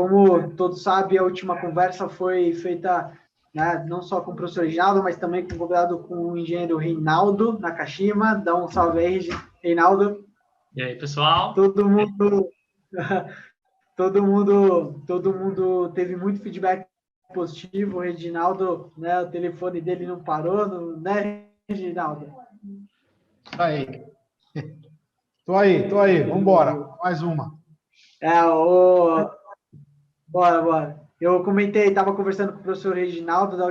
como todos sabem, a última conversa foi feita, né, não só com o professor Reginaldo, mas também com o engenheiro Reinaldo Nakashima. Dá um salve aí, Reinaldo. E aí, pessoal? Todo mundo teve muito feedback positivo. O Reginaldo, né, o telefone dele não parou, né, Reginaldo? Aí. Tô aí. Vamos embora. Mais uma. Bora. Eu comentei, estava conversando com o professor Reginaldo da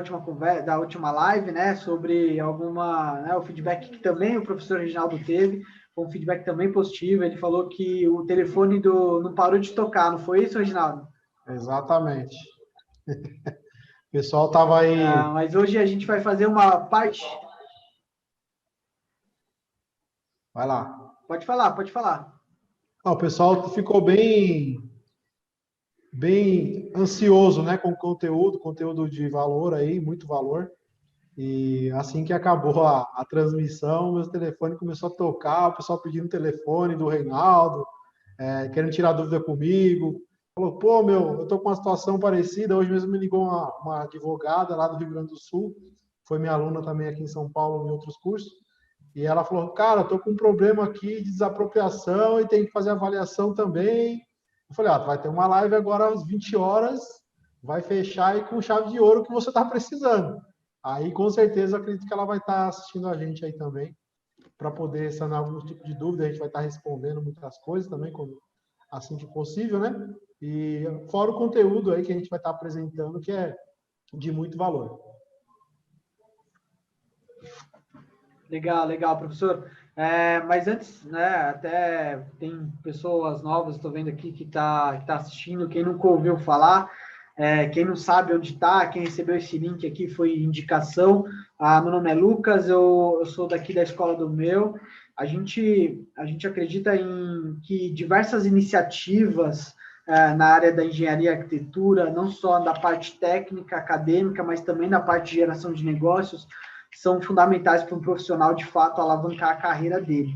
última live, né, sobre o feedback que também o professor Reginaldo teve, foi um feedback também positivo. Ele falou que o telefone não parou de tocar, não foi isso, Reginaldo? Exatamente. O pessoal estava aí. Mas hoje a gente vai fazer uma parte. Vai lá. Pode falar. O pessoal ficou bem ansioso, né, com conteúdo de valor aí, muito valor. E assim que acabou a transmissão, meu telefone começou a tocar, o pessoal pedindo o telefone do Reinaldo, querendo tirar dúvida comigo. Falou, pô, eu tô com uma situação parecida. Hoje mesmo me ligou uma advogada lá do Rio Grande do Sul, foi minha aluna também aqui em São Paulo, em outros cursos, e ela falou, cara, eu tô com um problema aqui de desapropriação e tem que fazer avaliação também. Eu falei, vai ter uma live agora às 20 horas, vai fechar aí com chave de ouro que você tá precisando. Aí, com certeza, acredito que ela vai estar assistindo a gente aí também, para poder sanar algum tipo de dúvida. A gente vai estar respondendo muitas coisas também, assim que possível, né? E fora o conteúdo aí que a gente vai estar apresentando, que é de muito valor. Legal, professor. Mas antes, né, até tem pessoas novas, estou vendo aqui que tá assistindo, quem nunca ouviu falar, quem não sabe onde está, quem recebeu esse link aqui foi indicação. Meu nome é Lucas, eu sou daqui da Escola do Meu. A gente acredita em que diversas iniciativas na área da engenharia e arquitetura, não só da parte técnica, acadêmica, mas também da parte de geração de negócios, são fundamentais para um profissional, de fato, alavancar a carreira dele.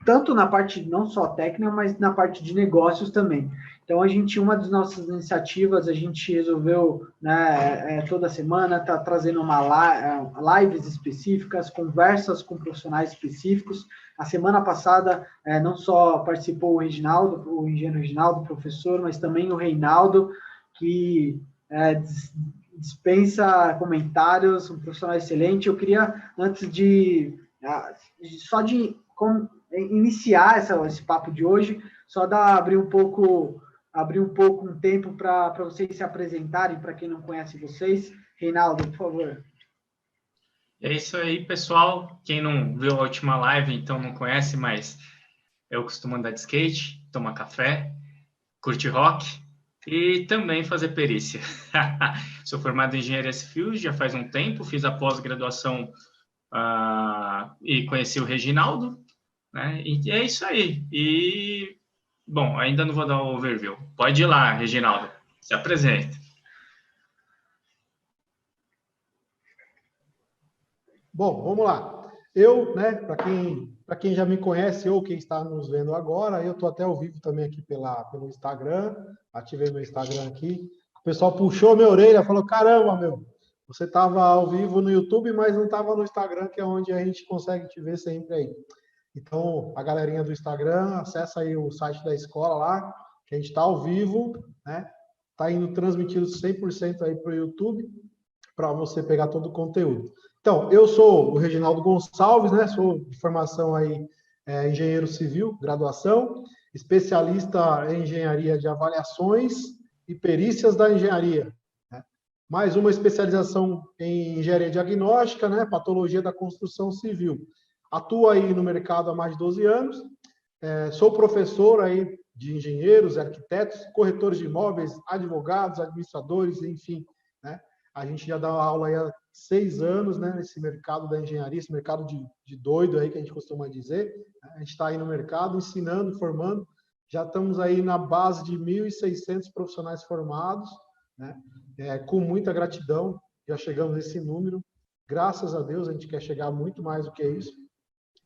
Tanto na parte não só técnica, mas na parte de negócios também. Então, uma das nossas iniciativas, a gente resolveu, né, toda semana, tá trazendo lives específicas, conversas com profissionais específicos. A semana passada, não só participou o Reginaldo, o engenheiro Reginaldo, o professor, mas também o Reinaldo, que dispensa comentários, um profissional excelente. Eu queria, antes de iniciar esse papo de hoje, só abrir um pouco um tempo para vocês se apresentarem, para quem não conhece vocês. Reinaldo, por favor. É isso aí, pessoal. Quem não viu a última live, então não conhece, mas eu costumo andar de skate, tomar café, curtir rock e também fazer perícia. Sou formado em engenharia civil, já faz um tempo, fiz a pós-graduação e conheci o Reginaldo, né? E é isso aí. E, bom, ainda não vou dar o overview. Pode ir lá, Reginaldo, se apresente. Bom, vamos lá. Eu, né, para quem já me conhece ou quem está nos vendo agora, eu estou até ao vivo também aqui pelo Instagram, ativei meu Instagram aqui. O pessoal puxou minha orelha, falou, caramba, você estava ao vivo no YouTube, mas não estava no Instagram, que é onde a gente consegue te ver sempre aí. Então, a galerinha do Instagram, acessa aí o site da escola lá, que a gente está ao vivo, né? Está indo transmitido 100% aí para o YouTube, para você pegar todo o conteúdo. Então, eu sou o Reginaldo Gonçalves, né? Sou de formação aí engenheiro civil, graduação, especialista em engenharia de avaliações e perícias da engenharia, né? Mais uma especialização em engenharia diagnóstica, né? Patologia da construção civil. Atuo aí no mercado há mais de 12 anos, sou professor aí de engenheiros, arquitetos, corretores de imóveis, advogados, administradores, enfim, né? A gente já dá aula aí há 6 anos, né, nesse mercado da engenharia, esse mercado de doido aí que a gente costuma dizer. A gente está aí no mercado ensinando, formando. Já estamos aí na base de 1.600 profissionais formados, né? Com muita gratidão, já chegamos nesse número. Graças a Deus, a gente quer chegar muito mais do que isso.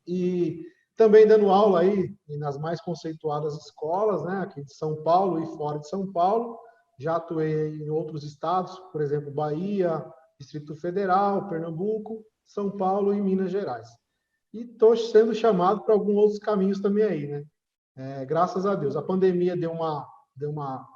E também dando aula aí nas mais conceituadas escolas, né, aqui de São Paulo e fora de São Paulo. Já atuei em outros estados, por exemplo, Bahia, Distrito Federal, Pernambuco, São Paulo e Minas Gerais. E estou sendo chamado para alguns outros caminhos também aí, né? Graças a Deus. A pandemia deu uma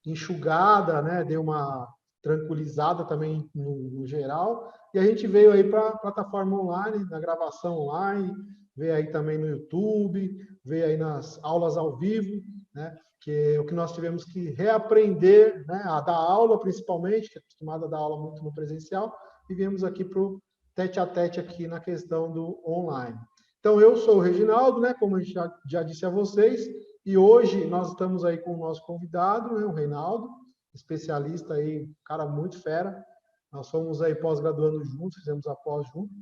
enxugada, né? Deu uma tranquilizada também no geral. E a gente veio aí para a plataforma online, na gravação online, veio aí também no YouTube, veio aí nas aulas ao vivo, né? Que é o que nós tivemos que reaprender, né? A dar aula, principalmente, que é acostumado a dar aula muito no presencial, e viemos aqui para o tete-a-tete aqui na questão do online. Então, eu sou o Reginaldo, né? Como eu já disse a vocês, e hoje nós estamos aí com o nosso convidado, né? O Reinaldo, especialista aí, cara muito fera. Nós fomos aí pós-graduando juntos, fizemos a pós junto.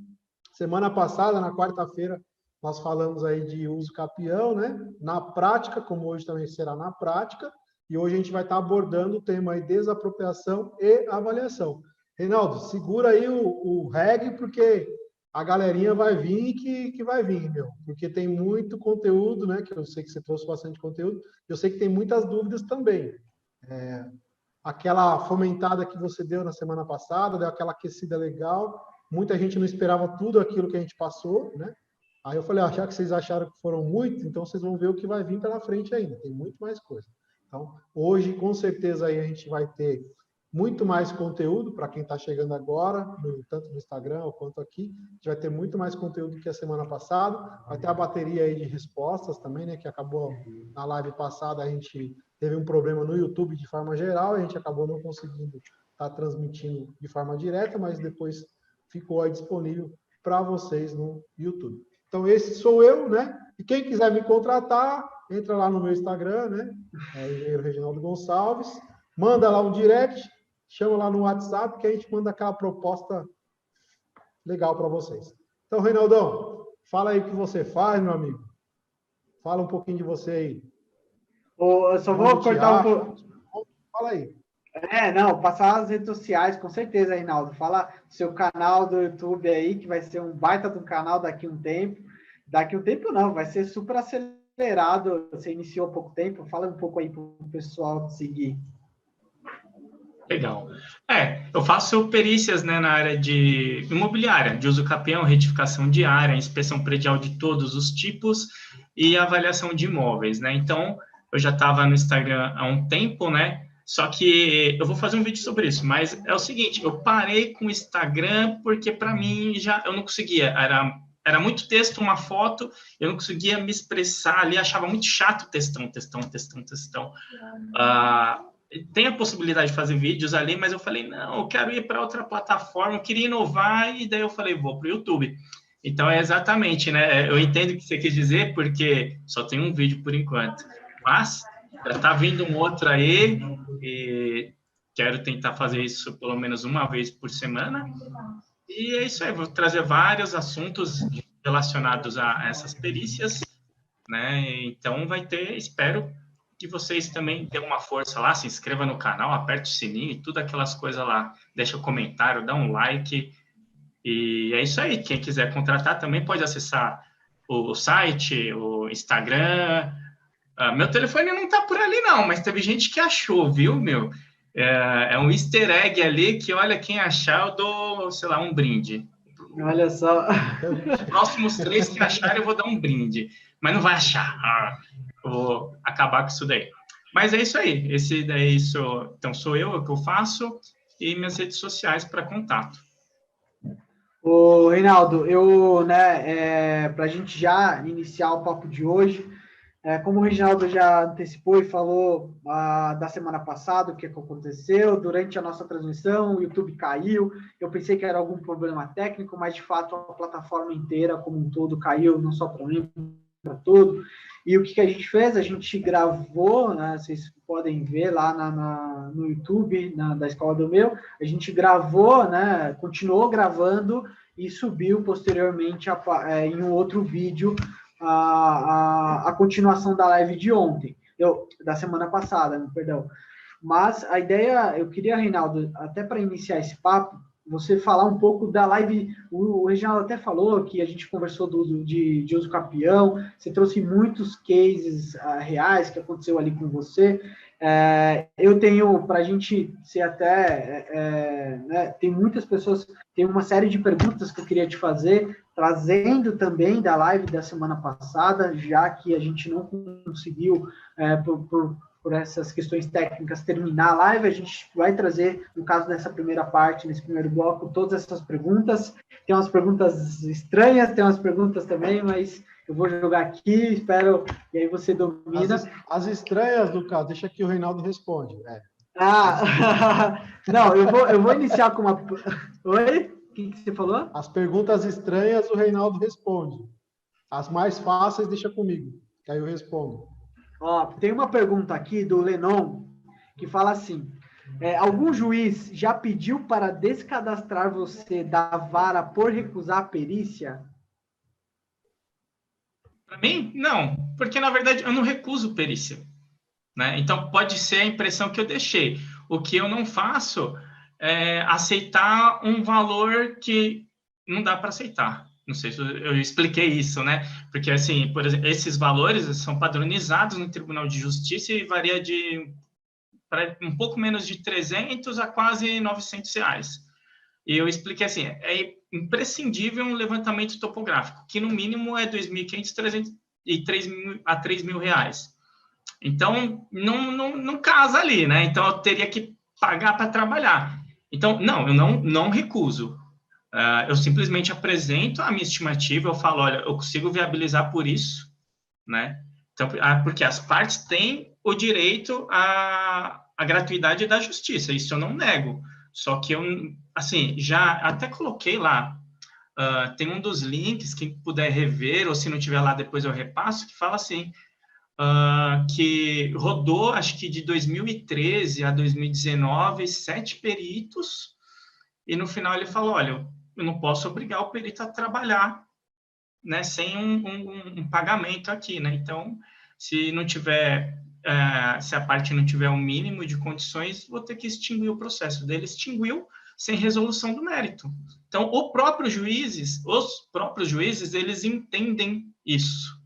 Semana passada, na quarta-feira, nós falamos aí de uso capião, né? Na prática, como hoje também será na prática, e hoje a gente vai estar abordando o tema aí desapropriação e avaliação. Reinaldo, segura aí o reggae, porque a galerinha vai vir que vai vir, meu. Porque tem muito conteúdo, né? Que eu sei que você trouxe bastante conteúdo, eu sei que tem muitas dúvidas também. Aquela fomentada que você deu na semana passada, deu aquela aquecida legal, muita gente não esperava tudo aquilo que a gente passou, né? Aí eu falei, já que vocês acharam que foram muito, então vocês vão ver o que vai vir pela frente ainda, tem muito mais coisa. Então, hoje, com certeza, aí a gente vai ter muito mais conteúdo para quem está chegando agora, tanto no Instagram quanto aqui. A gente vai ter muito mais conteúdo que a semana passada. Vai ter a bateria aí de respostas também, né? Que acabou na live passada, a gente teve um problema no YouTube de forma geral, a gente acabou não conseguindo estar transmitindo de forma direta, mas depois ficou aí disponível para vocês no YouTube. Então, esse sou eu, né? E quem quiser me contratar, entra lá no meu Instagram, né? Engenheiro Reginaldo Gonçalves, manda lá um direct, chama lá no WhatsApp, que a gente manda aquela proposta legal para vocês. Então, Reinaldão, fala aí o que você faz, meu amigo. Fala um pouquinho de você aí. Eu só vou cortar um pouco. Fala aí. Não, passar as redes sociais, com certeza, Reinaldo. Fala seu canal do YouTube aí, que vai ser um baita de um canal daqui a um tempo. Daqui a um tempo não, vai ser super acelerado. Você iniciou há pouco tempo, fala um pouco aí para o pessoal seguir. Legal. Eu faço perícias, né, na área de imobiliária, de uso capião, retificação de área, inspeção predial de todos os tipos e avaliação de imóveis, né? Então, eu já estava no Instagram há um tempo, né? Só que eu vou fazer um vídeo sobre isso, mas é o seguinte, eu parei com o Instagram porque, para mim, eu não conseguia, era muito texto, uma foto, eu não conseguia me expressar ali, achava muito chato textão. Tem a possibilidade de fazer vídeos ali, mas eu falei, não, eu quero ir para outra plataforma, eu queria inovar, e daí eu falei, vou para o YouTube. Então, é exatamente, né? Eu entendo o que você quis dizer, porque só tem um vídeo por enquanto, mas já está vindo um outro aí, e quero tentar fazer isso pelo menos uma vez por semana, e é isso aí, vou trazer vários assuntos relacionados a essas perícias, né? Então, vai ter, espero que vocês também dêem uma força lá, se inscreva no canal, aperte o sininho e tudo aquelas coisas lá, deixa um comentário, dá um like, e é isso aí. Quem quiser contratar também pode acessar o site, o Instagram. Meu telefone não tá por ali não, mas teve gente que achou, viu, meu? É um easter egg ali que, olha, quem achar, eu dou, sei lá, um brinde. Olha só. Os próximos 3 que acharem, eu vou dar um brinde. Mas não vai achar. Eu vou acabar com isso daí. Mas é isso aí. Esse daí então sou eu, é o que eu faço, e minhas redes sociais para contato. Ô, Reinaldo, para a gente já iniciar o papo de hoje, como o Reginaldo já antecipou e falou da semana passada, o que aconteceu, durante a nossa transmissão, o YouTube caiu, eu pensei que era algum problema técnico, mas de fato a plataforma inteira, como um todo, caiu, não só para mim, para todo. E o que a gente fez? A gente gravou, né, vocês podem ver lá no YouTube, da Escola do Meu, a gente gravou, né, continuou gravando e subiu posteriormente em um outro vídeo a continuação da live de ontem, da semana passada, perdão. Mas a ideia, eu queria, Reinaldo, até para iniciar esse papo, você falar um pouco da live. O Reginaldo até falou que a gente conversou de uso capião, você trouxe muitos cases reais que aconteceu ali com você. Eu tenho, para a gente ser até, né, tem muitas pessoas, tem uma série de perguntas que eu queria te fazer, trazendo também da live da semana passada, já que a gente não conseguiu, por essas questões técnicas, terminar a live, a gente vai trazer, no caso dessa primeira parte, nesse primeiro bloco, todas essas perguntas. Tem umas perguntas estranhas, tem umas perguntas também, mas eu vou jogar aqui, espero, e aí você domina. As estranhas, Lucas, deixa que o Reinaldo responde. Não, eu vou iniciar com uma... Oi? O que você falou? As perguntas estranhas, o Reinaldo responde. As mais fáceis, deixa comigo, que aí eu respondo. Ó, tem uma pergunta aqui do Lenon, que fala assim, algum juiz já pediu para descadastrar você da vara por recusar a perícia? Para mim, não, porque na verdade eu não recuso perícia, né? Então pode ser a impressão que eu deixei. O que eu não faço é aceitar um valor que não dá para aceitar. Não sei se eu expliquei isso, né? Porque, assim, por exemplo, esses valores são padronizados no Tribunal de Justiça e varia de um pouco menos de 300 a quase 900 reais. E eu expliquei assim, é imprescindível um levantamento topográfico, que no mínimo é 2.500, 300 e 3.000 a 3.000 reais. Então, não casa ali, né? Então, eu teria que pagar para trabalhar. Então, não, eu não recuso. Eu simplesmente apresento a minha estimativa, eu falo, olha, eu consigo viabilizar por isso, né? Então, porque as partes têm o direito à gratuidade da justiça, isso eu não nego. Só que eu, assim, já até coloquei lá, tem um dos links, quem puder rever, ou se não tiver lá, depois eu repasso, que fala assim, que rodou, acho que de 2013 a 2019, 7 peritos, e no final ele falou, olha, eu não posso obrigar o perito a trabalhar, né, sem um pagamento aqui, né? Então, se não tiver, se a parte não tiver o mínimo de condições, vou ter que extinguir o processo. Dele extinguiu sem resolução do mérito. Então, os próprios juízes, eles entendem isso.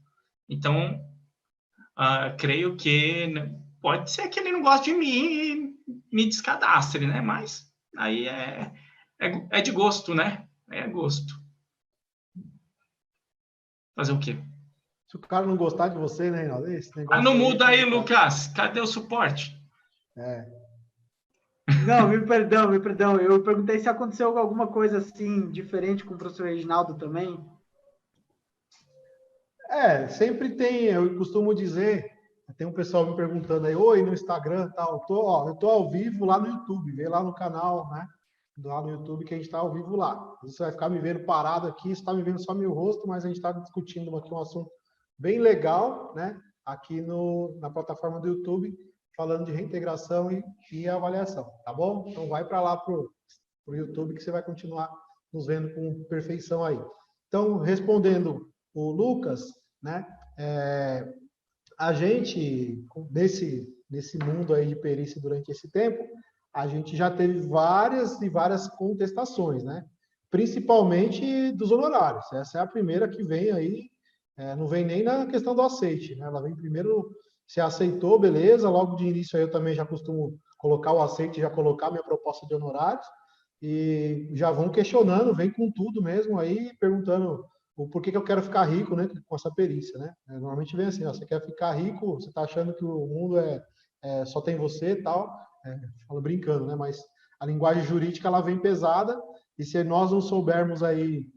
Então, creio que pode ser que ele não goste de mim e me descadastre, né? Mas aí é de gosto, né? É gosto. Fazer o quê? Se o cara não gostar de você, né, Reinaldo? Esse negócio não muda aí, Lucas. Cadê o suporte? Não, me perdão. Eu perguntei se aconteceu alguma coisa assim, diferente com o professor Reginaldo também. Sempre tem, eu costumo dizer, tem um pessoal me perguntando aí, oi, no Instagram, tal, eu tô ao vivo lá no YouTube, vê lá no canal, né, lá no YouTube que a gente está ao vivo lá. Você vai ficar me vendo parado aqui, você está me vendo só meu rosto, mas a gente está discutindo aqui um assunto bem legal, né, aqui na plataforma do YouTube, falando de reintegração e avaliação, tá bom? Então vai para lá pro YouTube que você vai continuar nos vendo com perfeição aí. Então, respondendo o Lucas, né? A gente, nesse mundo aí de perícia durante esse tempo, a gente já teve várias e várias contestações, né? Principalmente dos honorários. Essa é a primeira que vem aí, não vem nem na questão do aceite, né? Ela vem primeiro, se aceitou, beleza, logo de início aí eu também já costumo colocar o aceite, já colocar minha proposta de honorários, e já vão questionando, vem com tudo mesmo aí, perguntando o porquê que eu quero ficar rico, né, com essa perícia, né? Normalmente vem assim, ó, você quer ficar rico, você está achando que o mundo só tem você e tal, falo brincando, né? Mas a linguagem jurídica ela vem pesada e se nós não soubermos aí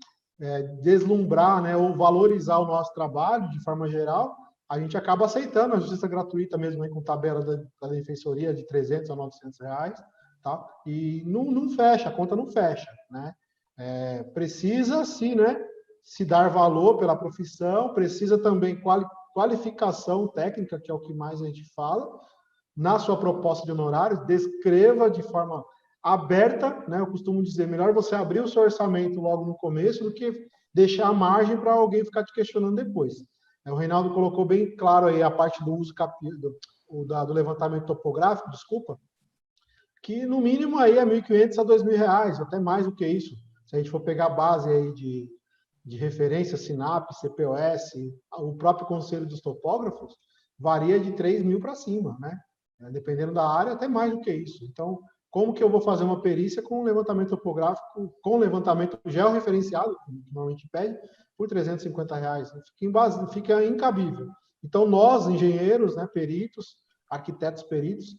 deslumbrar, né, ou valorizar o nosso trabalho de forma geral, a gente acaba aceitando a justiça gratuita mesmo aí com tabela da defensoria de 300 a 900 reais, tá? E não fecha, a conta não fecha, né? Precisa sim, né, se dar valor pela profissão, precisa também qualificação técnica, que é o que mais a gente fala, na sua proposta de honorários, descreva de forma aberta, né? Eu costumo dizer, melhor você abrir o seu orçamento logo no começo do que deixar a margem para alguém ficar te questionando depois. O Reinaldo colocou bem claro aí a parte do uso do levantamento topográfico, desculpa. que no mínimo aí é R$1.500 a R$2.000, até mais do que isso. Se a gente for pegar a base aí de referência, SINAP, CPOS, o próprio Conselho dos Topógrafos, varia de 3.000 para cima, né? Dependendo da área, até mais do que isso. Então, como que eu vou fazer uma perícia com levantamento topográfico, com levantamento georreferenciado, que normalmente pede, por R$350? Fica incabível. Então, nós, engenheiros, né, peritos, arquitetos peritos,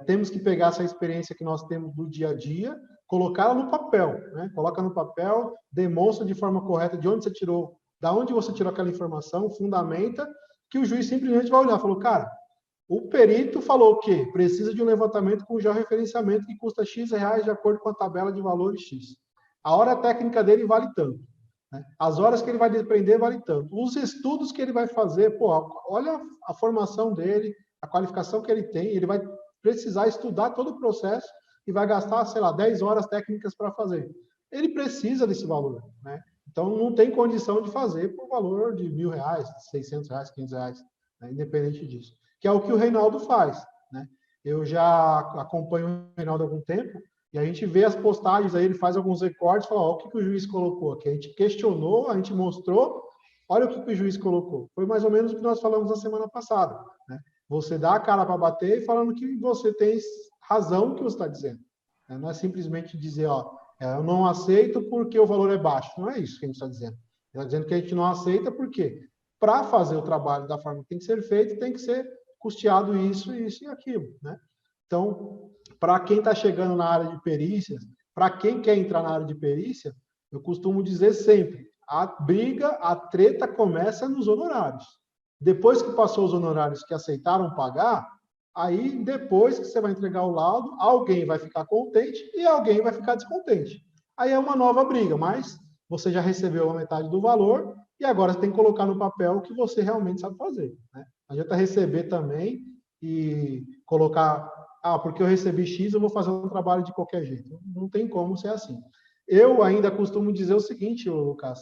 temos que pegar essa experiência que nós temos do dia a dia, colocá-la no papel, né? Coloca no papel, demonstra de forma correta de onde você tirou, da onde você tirou aquela informação, fundamenta, que o juiz simplesmente vai olhar, falou, cara, o perito falou o quê? Precisa de um levantamento com georreferenciamento que custa X reais de acordo com a tabela de valores X. A hora técnica dele vale tanto, né? As horas que ele vai desprender vale tanto. Os estudos que ele vai fazer, pô, olha a formação dele, a qualificação que ele tem, ele vai precisar estudar todo o processo e vai gastar, sei lá, 10 horas técnicas para fazer. Ele precisa desse valor, né? Então, não tem condição de fazer por valor de R$1.000, R$600, R$500, né? Independente disso. Que é o que o Reinaldo faz, né? Eu já acompanho o Reinaldo há algum tempo e a gente vê as postagens aí, ele faz alguns recortes, fala, ó, o que o juiz colocou aqui. A gente questionou, a gente mostrou, olha o que o juiz colocou. Foi mais ou menos o que nós falamos na semana passada, né? Você dá a cara para bater e falando que você tem razão no que você está dizendo. Não é simplesmente dizer, ó, eu não aceito porque o valor é baixo. Não é isso que a gente está dizendo. Está dizendo que a gente não aceita porque, para fazer o trabalho da forma que tem que ser feito, tem que ser custeado isso, isso e aquilo, né? Então, para quem está chegando na área de perícias, para quem quer entrar na área de perícia, eu costumo dizer sempre, a briga, a treta começa nos honorários. Depois que passou os honorários que aceitaram pagar, aí depois que você vai entregar o laudo, alguém vai ficar contente e alguém vai ficar descontente. Aí é uma nova briga, mas você já recebeu a metade do valor e agora você tem que colocar no papel o que você realmente sabe fazer, né? Não adianta receber também e colocar, porque eu recebi X, eu vou fazer um trabalho de qualquer jeito. Não tem como ser assim. Eu ainda costumo dizer o seguinte, Lucas,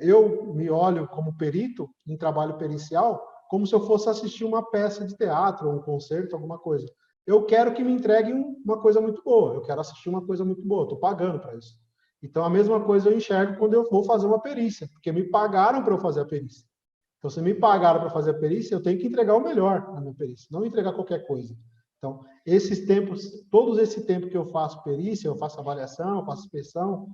eu me olho como perito em trabalho pericial como se eu fosse assistir uma peça de teatro, um concerto, alguma coisa. Eu quero que me entreguem uma coisa muito boa, eu quero assistir uma coisa muito boa, estou pagando para isso. Então, a mesma coisa eu enxergo quando eu vou fazer uma perícia, porque me pagaram para eu fazer a perícia. Então, se me pagaram para fazer a perícia, eu tenho que entregar o melhor na minha perícia, não entregar qualquer coisa. Então, esses tempos, todo esse tempo que eu faço perícia, eu faço avaliação, eu faço inspeção,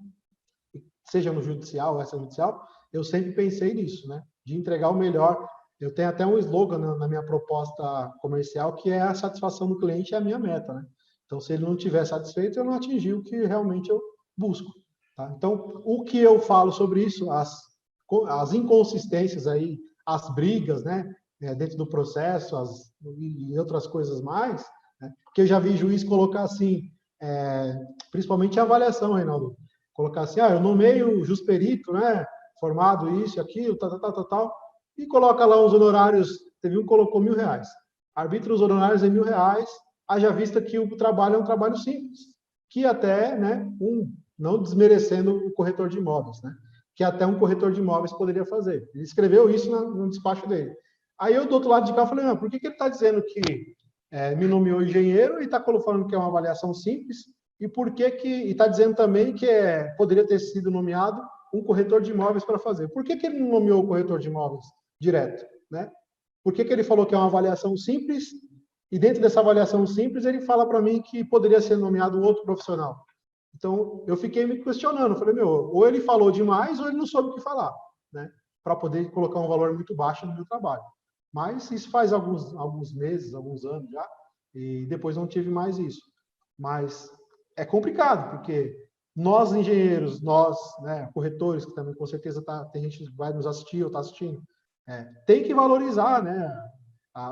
seja no judicial ou extrajudicial, eu sempre pensei nisso, né? De entregar o melhor. Eu tenho até um slogan na minha proposta comercial, que é a satisfação do cliente é a minha meta, né? Então, se ele não estiver satisfeito, eu não atingi o que realmente eu busco. Tá? Então, o que eu falo sobre isso, as inconsistências aí, as brigas, né? Dentro do processo, e outras coisas mais, né? Porque eu já vi juiz colocar assim, principalmente a avaliação, Reinaldo, colocar assim, eu nomeio jusperito, né? Formado isso, aquilo, tal, e coloca lá os honorários, teve um que colocou R$1.000, arbitra os honorários em R$1.000, haja vista que o trabalho é um trabalho simples, que até, né, não desmerecendo o corretor de imóveis, né, que até um corretor de imóveis poderia fazer. Ele escreveu isso no despacho dele. Aí eu, do outro lado de cá, falei, por que ele está dizendo que me nomeou engenheiro e está falando que é uma avaliação simples, e por que está dizendo também que poderia ter sido nomeado um corretor de imóveis para fazer? Por que ele não nomeou o corretor de imóveis direto, né? Por que ele falou que é uma avaliação simples e dentro dessa avaliação simples ele fala para mim que poderia ser nomeado um outro profissional? Então, eu fiquei me questionando, falei, ou ele falou demais ou ele não soube o que falar, né? Para poder colocar um valor muito baixo no meu trabalho. Mas isso faz alguns meses, alguns anos já, e depois não tive mais isso. Mas é complicado, porque nós engenheiros, nós, né, corretores, que também com certeza tem gente que vai nos assistir ou está assistindo, tem que valorizar, né,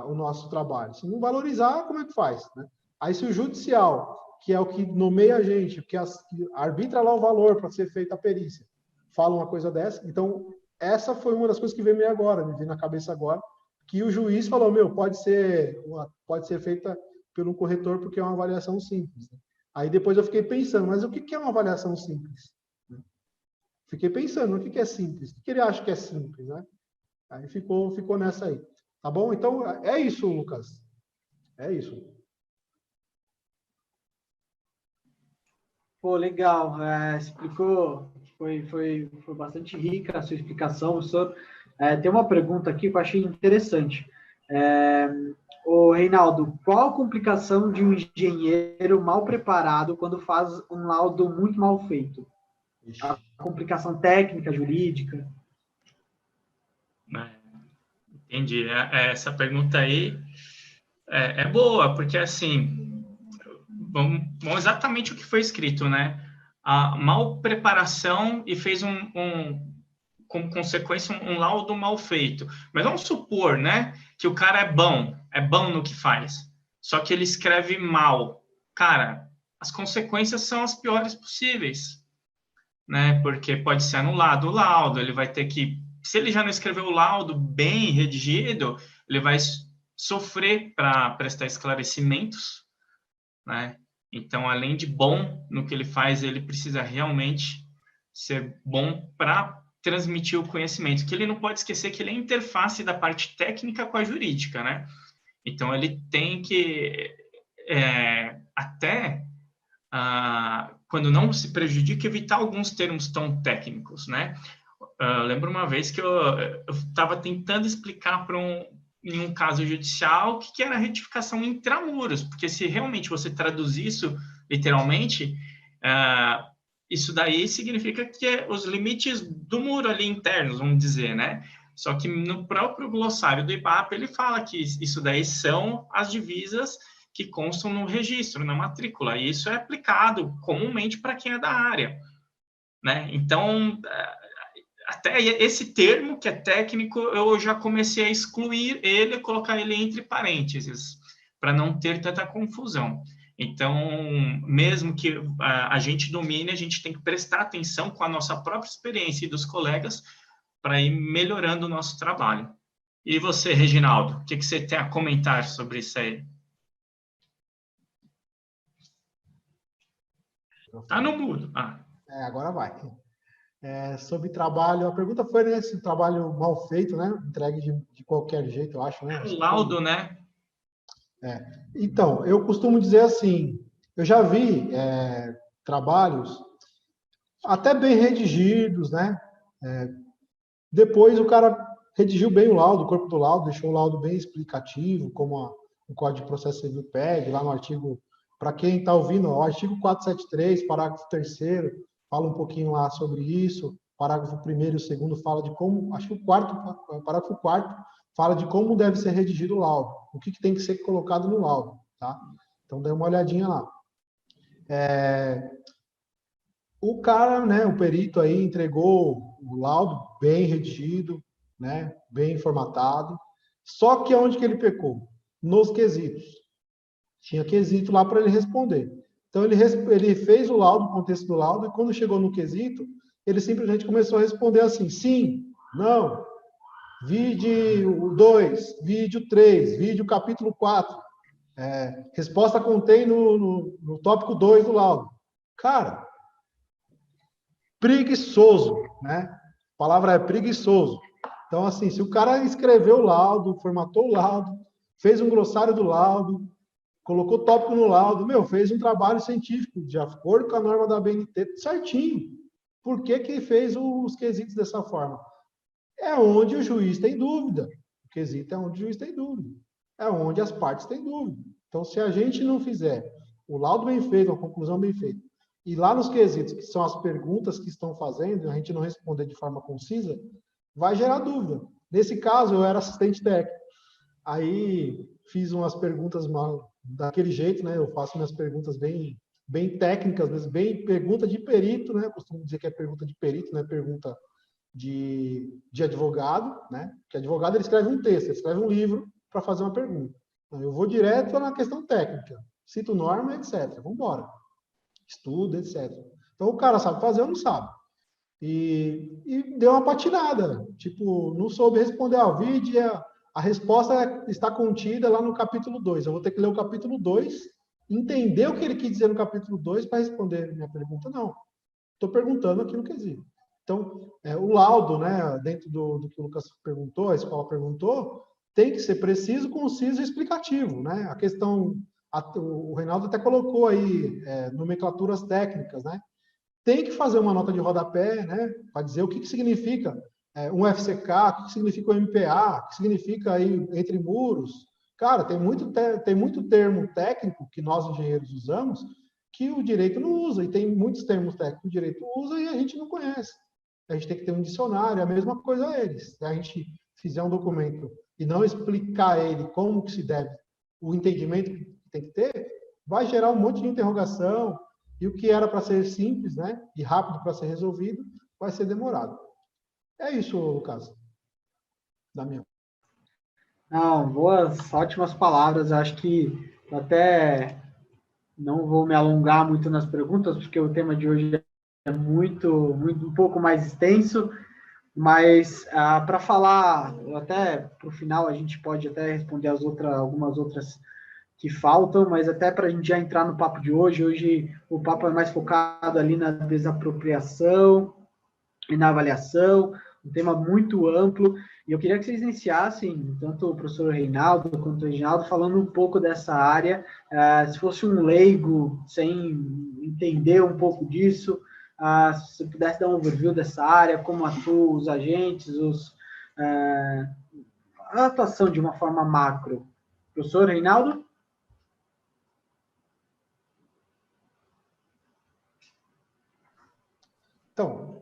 o nosso trabalho. Se não valorizar, como é que faz, né? Aí se o judicial, que é o que nomeia a gente, que arbitra lá o valor para ser feita a perícia, fala uma coisa dessa, então essa foi uma das coisas que veio me veio na cabeça agora, que o juiz falou, pode ser feita pelo corretor porque é uma avaliação simples, né? Aí depois eu fiquei pensando, mas o que é uma avaliação simples? Fiquei pensando, o que é simples? O que ele acha que é simples, né? Aí ficou nessa aí. Tá bom? Então, é isso, Lucas. É isso. Pô, legal. Explicou, foi bastante rica a sua explicação, professor. Tem uma pergunta aqui que eu achei interessante. É, Ô, Reinaldo, qual a complicação de um engenheiro mal preparado quando faz um laudo muito mal feito? A Ixi. complicação técnica, jurídica? Né? Entendi. Essa pergunta aí é boa, porque assim, vamos exatamente o que foi escrito, né? A mal preparação e fez como consequência, um laudo mal feito. Mas vamos supor, né, que o cara é bom no que faz, só que ele escreve mal. Cara, as consequências são as piores possíveis, né? Porque pode ser anulado o laudo, ele vai ter que, se ele já não escreveu o laudo bem redigido, ele vai sofrer para prestar esclarecimentos, né? Então, além de bom no que ele faz, ele precisa realmente ser bom para transmitir o conhecimento, que ele não pode esquecer que ele é a interface da parte técnica com a jurídica, né? Então, ele tem que, até quando não se prejudica, evitar alguns termos tão técnicos, né? Lembro uma vez que eu estava tentando explicar em um caso judicial o que era retificação intramuros, porque se realmente você traduzir isso literalmente, isso daí significa que os limites do muro ali internos, vamos dizer, né? Só que no próprio glossário do IBAP ele fala que isso daí são as divisas que constam no registro, na matrícula, e isso é aplicado comumente para quem é da área, né? Então, até esse termo que é técnico, eu já comecei a excluir ele, colocar ele entre parênteses, para não ter tanta confusão. Então, mesmo que a gente domine, a gente tem que prestar atenção com a nossa própria experiência e dos colegas para ir melhorando o nosso trabalho. E você, Reginaldo, o que você tem a comentar sobre isso aí? Tá no mudo. Agora vai. Sobre trabalho, a pergunta foi, né, se trabalho mal feito, né, entregue de qualquer jeito, eu acho, né? O laudo, né? Então, eu costumo dizer assim, eu já vi trabalhos até bem redigidos, né? Depois o cara redigiu bem o laudo, o corpo do laudo, deixou o laudo bem explicativo, como o Código de Processo Civil pede, lá no artigo, para quem está ouvindo, o artigo 473, parágrafo 3º, fala um pouquinho lá sobre isso, parágrafo 1º e o 2º fala de como, acho que o parágrafo 4º fala de como deve ser redigido o laudo, o que tem que ser colocado no laudo, tá? Então, dê uma olhadinha lá. O cara, né, o perito aí entregou o laudo bem redigido, né, bem formatado. Só que onde que ele pecou? Nos quesitos. Tinha quesito lá para ele responder. Então ele fez o laudo, o contexto do laudo, e quando chegou no quesito, ele simplesmente começou a responder assim: sim, não, vídeo 2, vídeo 3, vídeo capítulo 4. Resposta contém no tópico 2 do laudo. Cara, preguiçoso, né? A palavra é preguiçoso. Então, assim, se o cara escreveu o laudo, formatou o laudo, fez um glossário do laudo, colocou tópico no laudo, fez um trabalho científico de acordo com a norma da BNT, certinho. Por que que fez os quesitos dessa forma? É onde o juiz tem dúvida. O quesito é onde o juiz tem dúvida. É onde as partes têm dúvida. Então, se a gente não fizer o laudo bem feito, a conclusão bem feita, e lá nos quesitos, que são as perguntas que estão fazendo, a gente não responder de forma concisa, vai gerar dúvida. Nesse caso, eu era assistente técnico. Aí fiz umas perguntas daquele jeito, né? Eu faço minhas perguntas bem técnicas, mas bem pergunta de perito, né? Eu costumo dizer que é pergunta de perito, não é pergunta de advogado, né? Porque advogado ele escreve um texto, ele escreve um livro para fazer uma pergunta. Eu vou direto na questão técnica, cito norma, etc. Vamos embora. Estudo, etc. Então o cara sabe fazer ou não sabe. E deu uma patinada. Tipo, não soube responder ao vídeo. A resposta está contida lá no capítulo 2. Eu vou ter que ler o capítulo 2, entender o que ele quis dizer no capítulo 2 para responder minha pergunta. Não. Estou perguntando aquilo que existe. Então, o laudo, né, dentro do que o Lucas perguntou, a escola perguntou, tem que ser preciso, conciso e explicativo, né? A questão o Reinaldo até colocou aí nomenclaturas técnicas, né? Tem que fazer uma nota de rodapé, né? Para dizer o que significa um FCK, o que significa um MPA, o que significa aí entre muros. Cara, tem muito termo técnico que nós engenheiros usamos que o direito não usa, e tem muitos termos técnicos que o direito usa e a gente não conhece. A gente tem que ter um dicionário, a mesma coisa a eles. Se a gente fizer um documento e não explicar a ele como que se deve, o entendimento que tem que ter, vai gerar um monte de interrogação, e o que era para ser simples, né, e rápido para ser resolvido, vai ser demorado. É isso, Lucas. Damião. Não, boas, ótimas palavras. Acho que até não vou me alongar muito nas perguntas, porque o tema de hoje é um pouco mais extenso, mas para falar, até para o final, a gente pode até responder algumas outras que faltam, mas até para a gente já entrar no papo de hoje. Hoje o papo é mais focado ali na desapropriação e na avaliação, um tema muito amplo, e eu queria que vocês iniciassem, tanto o professor Reinaldo quanto o Reginaldo, falando um pouco dessa área, se fosse um leigo, sem entender um pouco disso, se você pudesse dar um overview dessa área, como atuam os agentes, a atuação de uma forma macro. Professor Reinaldo? Então,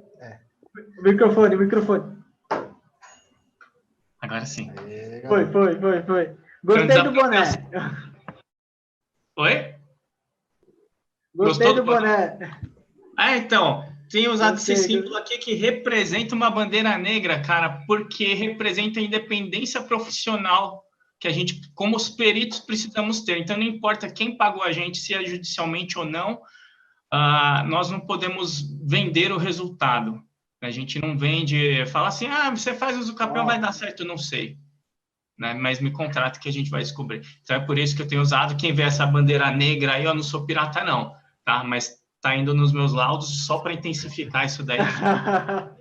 Microfone. Agora sim. Foi. Gostei do boné. Oi? Gostei do boné. Então, tenho usado esse símbolo aqui que representa uma bandeira negra, cara, porque representa a independência profissional que a gente, como os peritos, precisamos ter. Então, não importa quem pagou a gente, se é judicialmente ou não, nós não podemos vender o resultado. A gente não vende, fala assim, você faz uso do papel, vai dar certo, eu não sei. Né? Mas me contrata que a gente vai descobrir. Então, é por isso que eu tenho usado. Quem vê essa bandeira negra aí, eu não sou pirata, não. Tá? Mas tá indo nos meus laudos só para intensificar isso daí.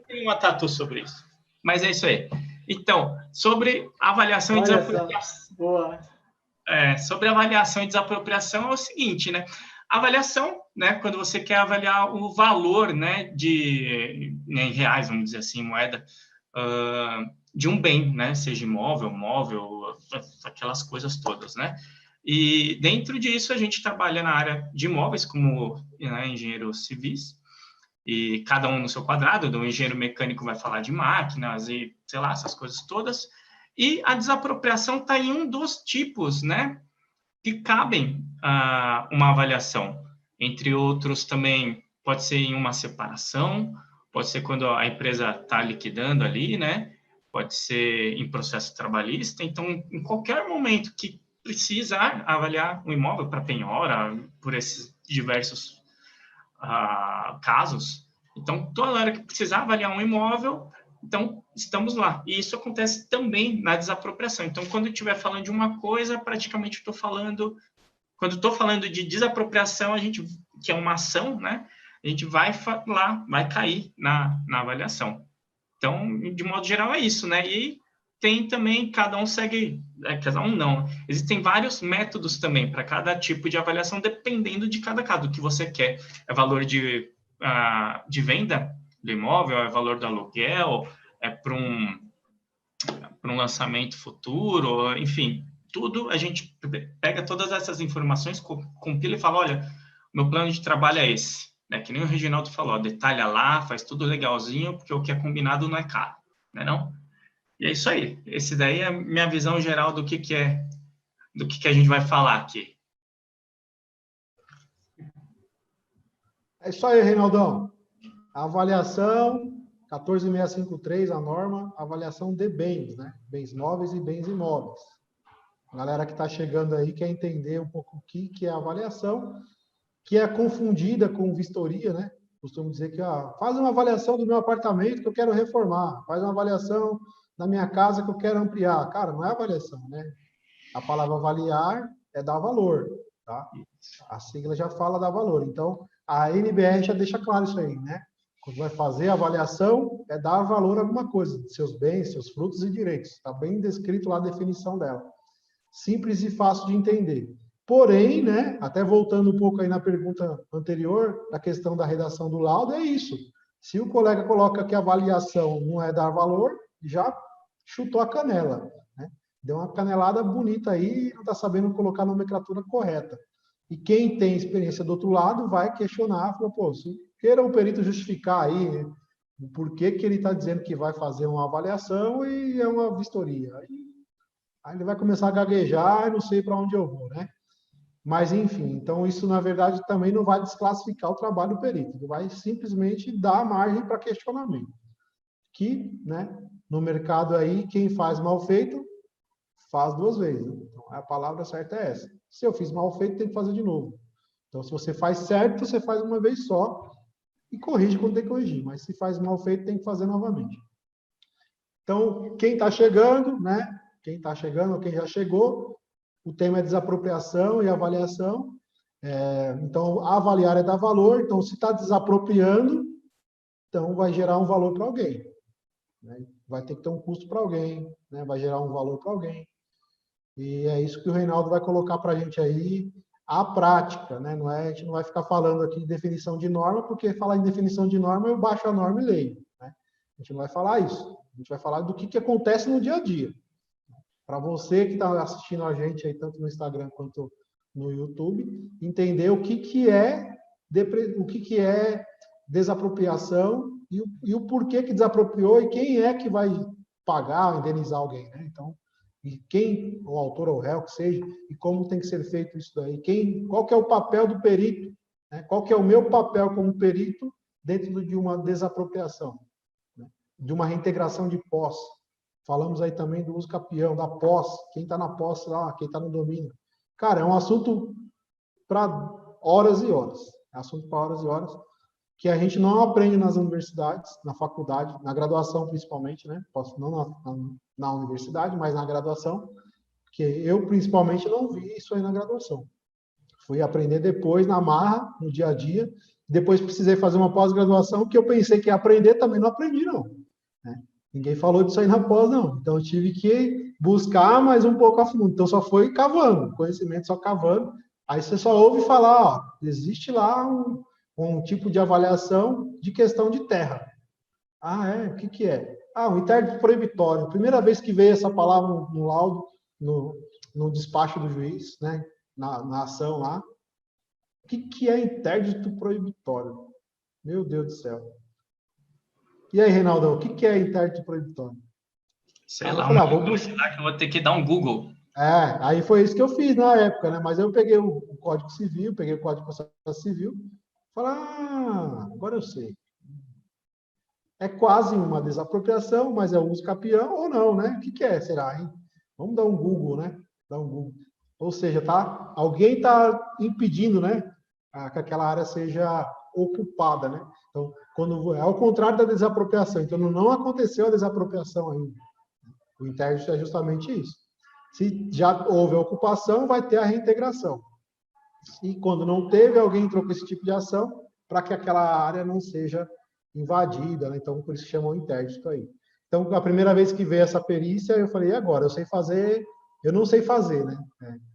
Tem uma tatu sobre isso. Mas é isso aí. Então, sobre avaliação e desapropriação. Boa. Sobre avaliação e desapropriação é o seguinte, né? Avaliação, né? Quando você quer avaliar o valor, né? Em reais, vamos dizer assim, moeda, de um bem, né? Seja imóvel, móvel, aquelas coisas todas, né? E dentro disso a gente trabalha na área de imóveis como engenheiros civis, e cada um no seu quadrado. O engenheiro mecânico vai falar de máquinas e, sei lá, essas coisas todas. E a desapropriação está em um dos tipos, né, que cabem a uma avaliação. Entre outros, também pode ser em uma separação, pode ser quando a empresa está liquidando ali, né, pode ser em processo trabalhista. Então, em qualquer momento que precisar avaliar um imóvel para penhora, por esses diversos casos, então, toda hora que precisar avaliar um imóvel, então, estamos lá. E isso acontece também na desapropriação. Então, quando eu estiver falando de uma coisa, praticamente estou falando... Quando estou falando de desapropriação, que é uma ação, né? A gente vai lá, vai cair na avaliação. Então, de modo geral, é isso, né? E tem também, cada um segue... cada um não. Existem vários métodos também para cada tipo de avaliação, dependendo de cada caso. O que você quer é valor de venda do imóvel, é valor do aluguel, é para um lançamento futuro, enfim, tudo. A gente pega todas essas informações, compila e fala, olha, meu plano de trabalho é esse, né? Que nem o Reginaldo falou, detalha lá, faz tudo legalzinho, porque o que é combinado não é caro, né, não? E é isso aí. Esse daí é a minha visão geral do que a gente vai falar aqui. É isso aí, Reinaldão. A avaliação 14653, a norma, avaliação de bens, né? Bens móveis e bens imóveis. A galera que está chegando aí quer entender um pouco o que é a avaliação, que é confundida com vistoria, né? Costumo dizer que faz uma avaliação do meu apartamento que eu quero reformar, faz uma avaliação da minha casa que eu quero ampliar. Cara, não é avaliação, né? A palavra avaliar é dar valor, tá? A sigla já fala dar valor. Então, a NBR já deixa claro isso aí, né? Quando vai fazer a avaliação, é dar valor a alguma coisa, seus bens, seus frutos e direitos. Está bem descrito lá a definição dela. Simples e fácil de entender. Porém, né, até voltando um pouco aí na pergunta anterior, da questão da redação do laudo, é isso. Se o colega coloca que a avaliação não é dar valor, já chutou a canela, né? Deu uma canelada bonita aí e não está sabendo colocar a nomenclatura correta. E quem tem experiência do outro lado vai questionar, fala, pô, se queira o perito justificar aí, né, por que que ele está dizendo que vai fazer uma avaliação e é uma vistoria. Aí ele vai começar a gaguejar e não sei para onde eu vou, né? Mas, enfim, então isso, na verdade, também não vai desclassificar o trabalho do perito, ele vai simplesmente dar margem para questionamento. Que, né, no mercado aí, quem faz mal feito, faz duas vezes. Então, a palavra certa é essa. Se eu fiz mal feito, tem que fazer de novo. Então, se você faz certo, você faz uma vez só e corrige quando tem que corrigir. Mas se faz mal feito, tem que fazer novamente. Então, quem está chegando, né? Quem está chegando ou quem já chegou, o tema é desapropriação e avaliação. Então, avaliar é dar valor. Então, se está desapropriando, então vai gerar um valor para alguém, né? Vai ter que ter um custo para alguém, né? Vai gerar um valor para alguém. E é isso que o Reinaldo vai colocar para a gente aí, a prática, né? Não é, a gente não vai ficar falando aqui de definição de norma, porque falar em definição de norma, eu baixo a norma e leio, né? A gente não vai falar isso. A gente vai falar do que acontece no dia a dia. Para você que está assistindo a gente aí, tanto no Instagram quanto no YouTube, entender o que é desapropriação e o porquê que desapropriou e quem é que vai pagar, indenizar alguém, né? Então, e quem, o autor ou o réu que seja, e como tem que ser feito isso daí, qual que é o papel do perito, né? Qual que é o meu papel como perito dentro de uma desapropriação, né? De uma reintegração de posse. Falamos aí também do uso capião, da posse, quem está na posse lá, quem está no domínio. Cara, é um assunto para horas e horas. É assunto para horas e horas, que a gente não aprende nas universidades, na faculdade, na graduação principalmente, né? Não na universidade, mas na graduação, porque eu principalmente não vi isso aí na graduação. Fui aprender depois, na marra, no dia a dia. Depois precisei fazer uma pós-graduação, que eu pensei que ia aprender, também não aprendi, não, né? Ninguém falou disso aí na pós, não. Então, eu tive que buscar mais um pouco a fundo. Então, só foi cavando, conhecimento só cavando. Aí você só ouve falar, ó, existe lá um tipo de avaliação de questão de terra. Ah, é? O que é? Ah, um interdito proibitório. Primeira vez que veio essa palavra no laudo, no despacho do juiz, né, na ação lá. O que é interdito proibitório? Meu Deus do céu. E aí, Reinaldo, o que é interdito proibitório? Sei lá, será que eu vou ter que dar um Google? Aí foi isso que eu fiz na época, né? Mas eu peguei o Código Civil, peguei o Código de Processo Civil, falei, agora eu sei. É quase uma desapropriação, mas é uso capião ou não, né? O que é, será, hein? Vamos dar um Google, né? Dar um Google. Ou seja, alguém está impedindo, né, que aquela área seja ocupada, né? Então, quando é ao contrário da desapropriação. Então, não aconteceu a desapropriação ainda. O interdito é justamente isso. Se já houve a ocupação, vai ter a reintegração. E quando não teve, alguém entrou com esse tipo de ação para que aquela área não seja invadida, né? Então, por isso que chamam interdito aí. Então, a primeira vez que veio essa perícia, eu falei, e agora? Eu sei fazer, eu não sei fazer, né?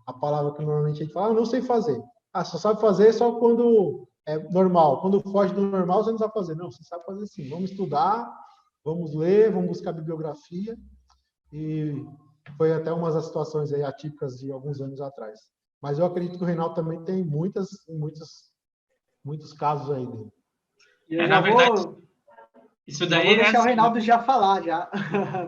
A palavra que normalmente a gente fala, eu não sei fazer. Só sabe fazer só quando é normal. Quando foge do normal, você não sabe fazer. Não, você sabe fazer sim. Vamos estudar, vamos ler, vamos buscar bibliografia. E foi até umas das situações aí atípicas de alguns anos atrás. Mas eu acredito que o Reinaldo também tem muitos casos aí dele. Na verdade, isso daí vou deixar o Reinaldo já falar, já.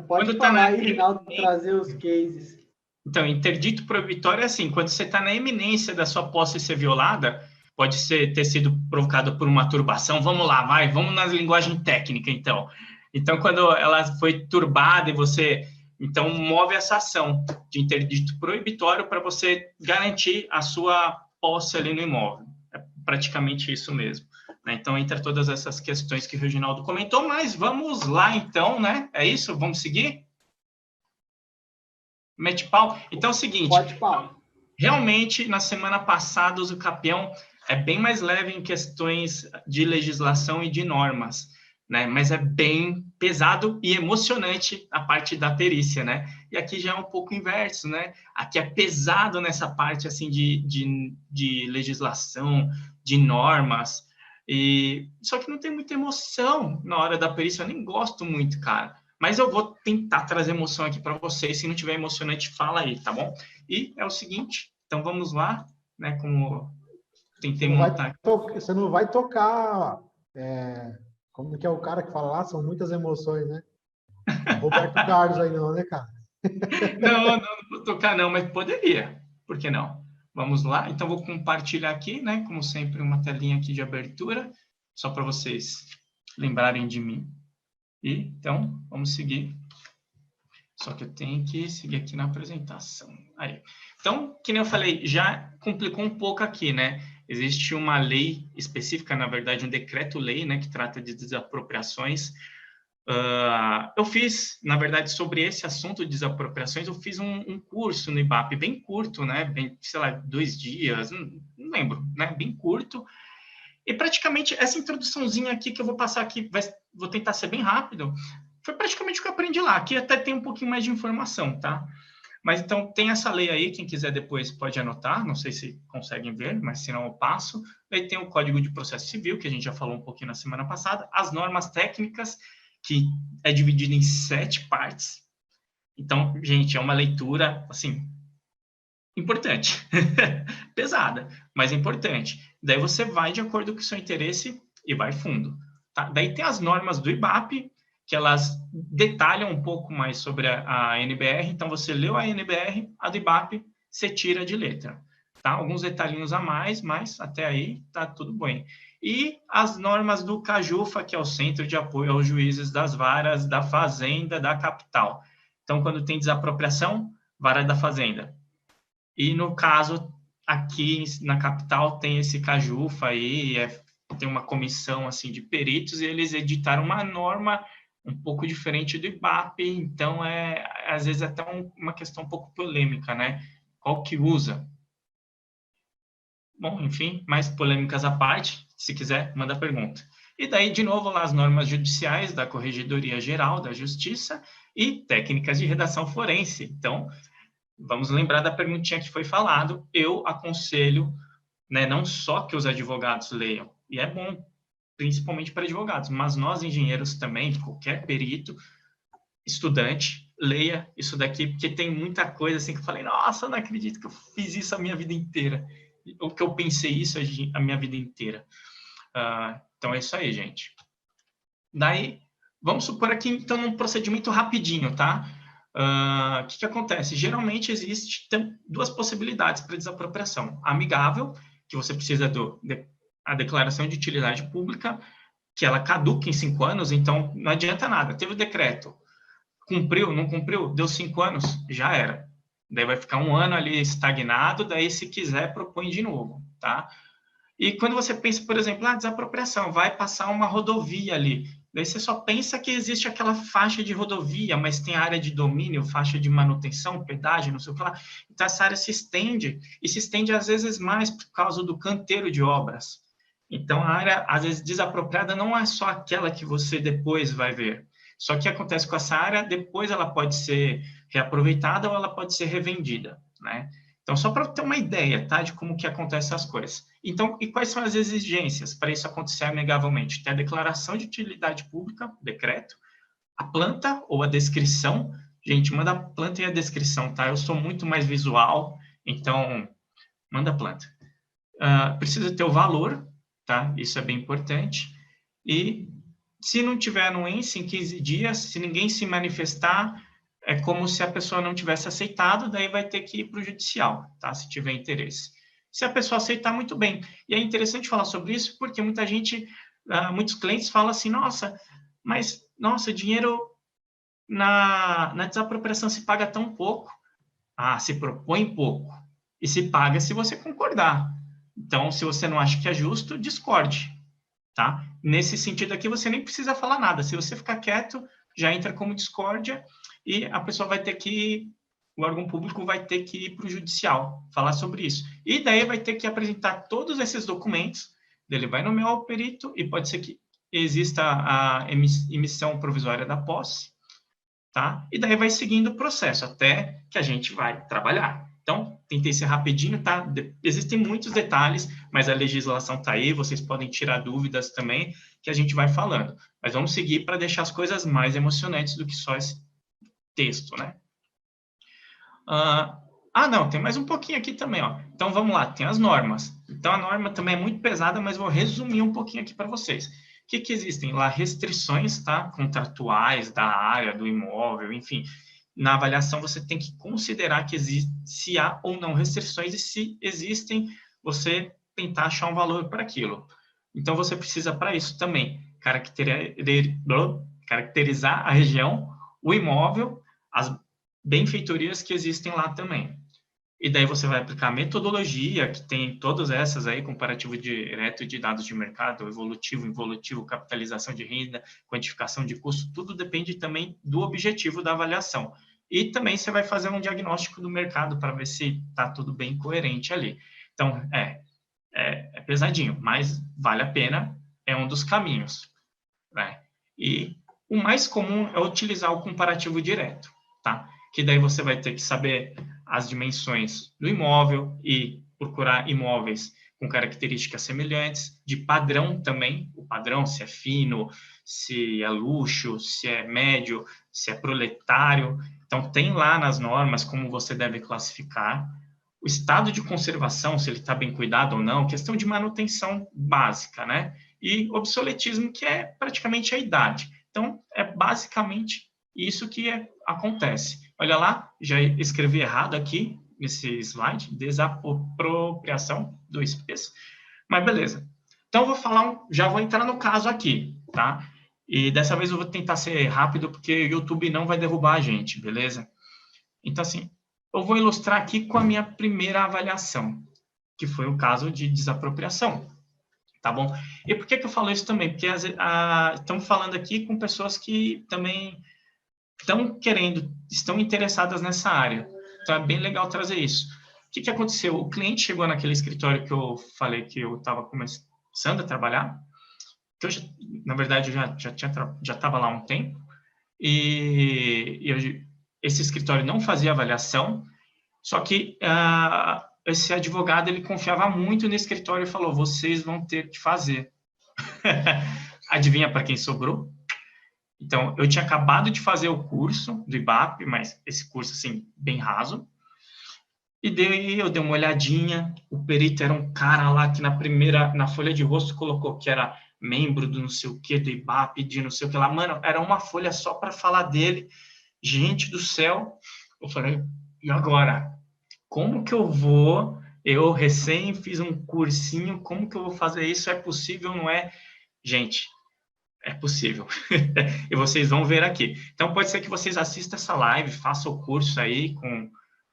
Pode falar aí, Reinaldo, trazer os cases. Então, interdito proibitório é assim, quando você está na iminência da sua posse ser violada, pode ter sido provocado por uma turbação, vamos na linguagem técnica, então. Então, quando ela foi turbada e você, então, move essa ação de interdito proibitório para você garantir a sua posse ali no imóvel. É praticamente isso mesmo. Então, entra todas essas questões que o Reginaldo comentou, mas vamos lá, então, né? É isso? Vamos seguir? Mete pau? Então, é o seguinte. Pode pau. Realmente, na semana passada, o uso capião é bem mais leve em questões de legislação e de normas, né? Mas é bem pesado e emocionante a parte da perícia, né? E aqui já é um pouco inverso, né? Aqui é pesado nessa parte, assim, de legislação, de normas, só que não tem muita emoção na hora da perícia, eu nem gosto muito, cara. Mas eu vou tentar trazer emoção aqui para vocês, se não tiver emocionante, fala aí, tá bom? E é o seguinte, então vamos lá, né? Como tentei montar... Você não vai tocar... como que é o cara que fala lá? São muitas emoções, né? Roberto Carlos aí não, né, cara? Não vou tocar não, mas poderia. Por que não? Vamos lá. Então, vou compartilhar aqui, né? Como sempre, uma telinha aqui de abertura, só para vocês lembrarem de mim. E, então, vamos seguir. Só que eu tenho que seguir aqui na apresentação. Aí. Então, que nem eu falei, já complicou um pouco aqui, né? Existe uma lei específica, na verdade, um decreto-lei, né? Que trata de desapropriações. Eu fiz, na verdade, sobre esse assunto de desapropriações, eu fiz um curso no IBAP, bem curto, né? Bem, sei lá, 2 dias, não lembro, né? Bem curto. E praticamente essa introduçãozinha aqui que eu vou passar aqui, vou tentar ser bem rápido, foi praticamente o que eu aprendi lá. Aqui até tem um pouquinho mais de informação, tá? Mas então tem essa lei aí, quem quiser depois pode anotar, não sei se conseguem ver, mas se não eu passo. Daí tem o Código de Processo Civil, que a gente já falou um pouquinho na semana passada, as normas técnicas, que é dividido em 7 partes. Então, gente, é uma leitura, assim, importante. Pesada, mas importante. Daí você vai de acordo com o seu interesse e vai fundo. Tá? Daí tem as normas do IBAP, que elas detalham um pouco mais sobre a NBR. Então, você leu a NBR, a do IBAP, você tira de letra. Tá? Alguns detalhinhos a mais, mas até aí tá tudo bem. E as normas do CAJUFA, que é o Centro de Apoio aos Juízes das Varas da Fazenda da Capital. Então, quando tem desapropriação, vara da Fazenda. E, no caso, aqui na capital tem esse CAJUFA aí, tem uma comissão assim, de peritos, e eles editaram uma norma um pouco diferente do IBAP, então às vezes até uma questão um pouco polêmica, né? Qual que usa? Bom, enfim, mais polêmicas à parte, se quiser, manda pergunta. E daí, de novo, lá as normas judiciais da Corregedoria Geral da Justiça e técnicas de redação forense. Então, vamos lembrar da perguntinha que foi falado. Eu aconselho, né, não só que os advogados leiam, e é bom, principalmente para advogados, mas nós, engenheiros também, qualquer perito, estudante, leia isso daqui, porque tem muita coisa assim que eu falei, nossa, eu não acredito que eu fiz isso a minha vida inteira. Ou que eu pensei isso a minha vida inteira. Então, é isso aí, gente. Daí, vamos supor aqui, então, um procedimento rapidinho, tá? O que acontece? Geralmente, existem 2 possibilidades para desapropriação. Amigável, que você precisa a declaração de utilidade pública, que ela caduca em 5 anos, então não adianta nada. Teve o decreto, cumpriu, não cumpriu, deu 5 anos, já era. Daí vai ficar 1 ano ali estagnado, daí se quiser propõe de novo, tá? E quando você pensa, por exemplo, desapropriação, vai passar uma rodovia ali, daí você só pensa que existe aquela faixa de rodovia, mas tem área de domínio, faixa de manutenção, pedágio, não sei o que lá. Então essa área se estende, e se estende às vezes mais por causa do canteiro de obras. Então a área, às vezes, desapropriada não é só aquela que você depois vai ver. Só que o que acontece com essa área, depois ela pode ser reaproveitada ou ela pode ser revendida, né? Então, só para ter uma ideia, tá, de como que acontecem as coisas. Então, e quais são as exigências para isso acontecer amigavelmente? Tem a declaração de utilidade pública, decreto, a planta ou a descrição. Gente, manda a planta e a descrição, tá? Eu sou muito mais visual, então, manda a planta. Precisa ter o valor, tá? Isso é bem importante. E se não tiver anuência em 15 dias, se ninguém se manifestar, é como se a pessoa não tivesse aceitado, daí vai ter que ir para o judicial, tá? Se tiver interesse. Se a pessoa aceitar, muito bem. E é interessante falar sobre isso, porque muita gente, muitos clientes falam assim, nossa, dinheiro na desapropriação se paga tão pouco. Se propõe pouco. E se paga se você concordar. Então, se você não acha que é justo, discorde, tá? Nesse sentido aqui, você nem precisa falar nada. Se você ficar quieto, já entra como discórdia e a pessoa vai ter que, o órgão público vai ter que ir para o judicial, falar sobre isso. E daí vai ter que apresentar todos esses documentos, ele vai nomear o perito e pode ser que exista a emissão provisória da posse, tá? E daí vai seguindo o processo até que a gente vai trabalhar. Então, tentei ser rapidinho, tá? Existem muitos detalhes, mas a legislação tá aí, vocês podem tirar dúvidas também, que a gente vai falando. Mas vamos seguir para deixar as coisas mais emocionantes do que só esse texto, né? Não, tem mais um pouquinho aqui também, ó. Então, vamos lá, tem as normas. Então, a norma também é muito pesada, mas vou resumir um pouquinho aqui para vocês. O que existem lá? Restrições, tá? Contratuais da área, do imóvel, enfim. Na avaliação, você tem que considerar que se há ou não restrições e se existem, você tentar achar um valor para aquilo. Então, você precisa, para isso também, caracterizar a região, o imóvel, as benfeitorias que existem lá também. E daí você vai aplicar a metodologia, que tem todas essas aí, comparativo direto de dados de mercado, evolutivo, involutivo, capitalização de renda, quantificação de custo, tudo depende também do objetivo da avaliação. E também você vai fazer um diagnóstico do mercado para ver se está tudo bem coerente ali. Então, é pesadinho, mas vale a pena, é um dos caminhos, né? E o mais comum é utilizar o comparativo direto, tá? Que daí você vai ter que saber as dimensões do imóvel e procurar imóveis com características semelhantes, de padrão também, o padrão, se é fino, se é luxo, se é médio, se é proletário. Então, tem lá nas normas como você deve classificar. O estado de conservação, se ele está bem cuidado ou não, questão de manutenção básica, né? E obsoletismo, que é praticamente a idade. Então, é basicamente isso que acontece. Olha lá, já escrevi errado aqui nesse slide, desapropriação, 2 P's, mas beleza. Então, já vou entrar no caso aqui, tá? E dessa vez eu vou tentar ser rápido, porque o YouTube não vai derrubar a gente, beleza? Então, assim, eu vou ilustrar aqui com a minha primeira avaliação, que foi o caso de desapropriação, tá bom? E por que eu falo isso também? Porque estamos falando aqui com pessoas que também estão interessadas nessa área. Então, é bem legal trazer isso. O que aconteceu? O cliente chegou naquele escritório que eu falei que eu estava começando a trabalhar, que na verdade, eu já estava lá há um tempo, esse escritório não fazia avaliação, só que esse advogado, ele confiava muito no escritório e falou, vocês vão ter que fazer. Adivinha para quem sobrou? Então, eu tinha acabado de fazer o curso do IBAP, mas esse curso, assim, bem raso. E eu dei uma olhadinha, o perito era um cara lá que na folha de rosto colocou que era membro do não sei o que, do IBAP, de não sei o que lá. Mano, era uma folha só para falar dele. Gente do céu. Eu falei, e agora? Como que eu vou? Eu recém fiz um cursinho, como que eu vou fazer isso? É possível, não é? Gente, é possível. E vocês vão ver aqui. Então, pode ser que vocês assistam essa live, façam o curso aí com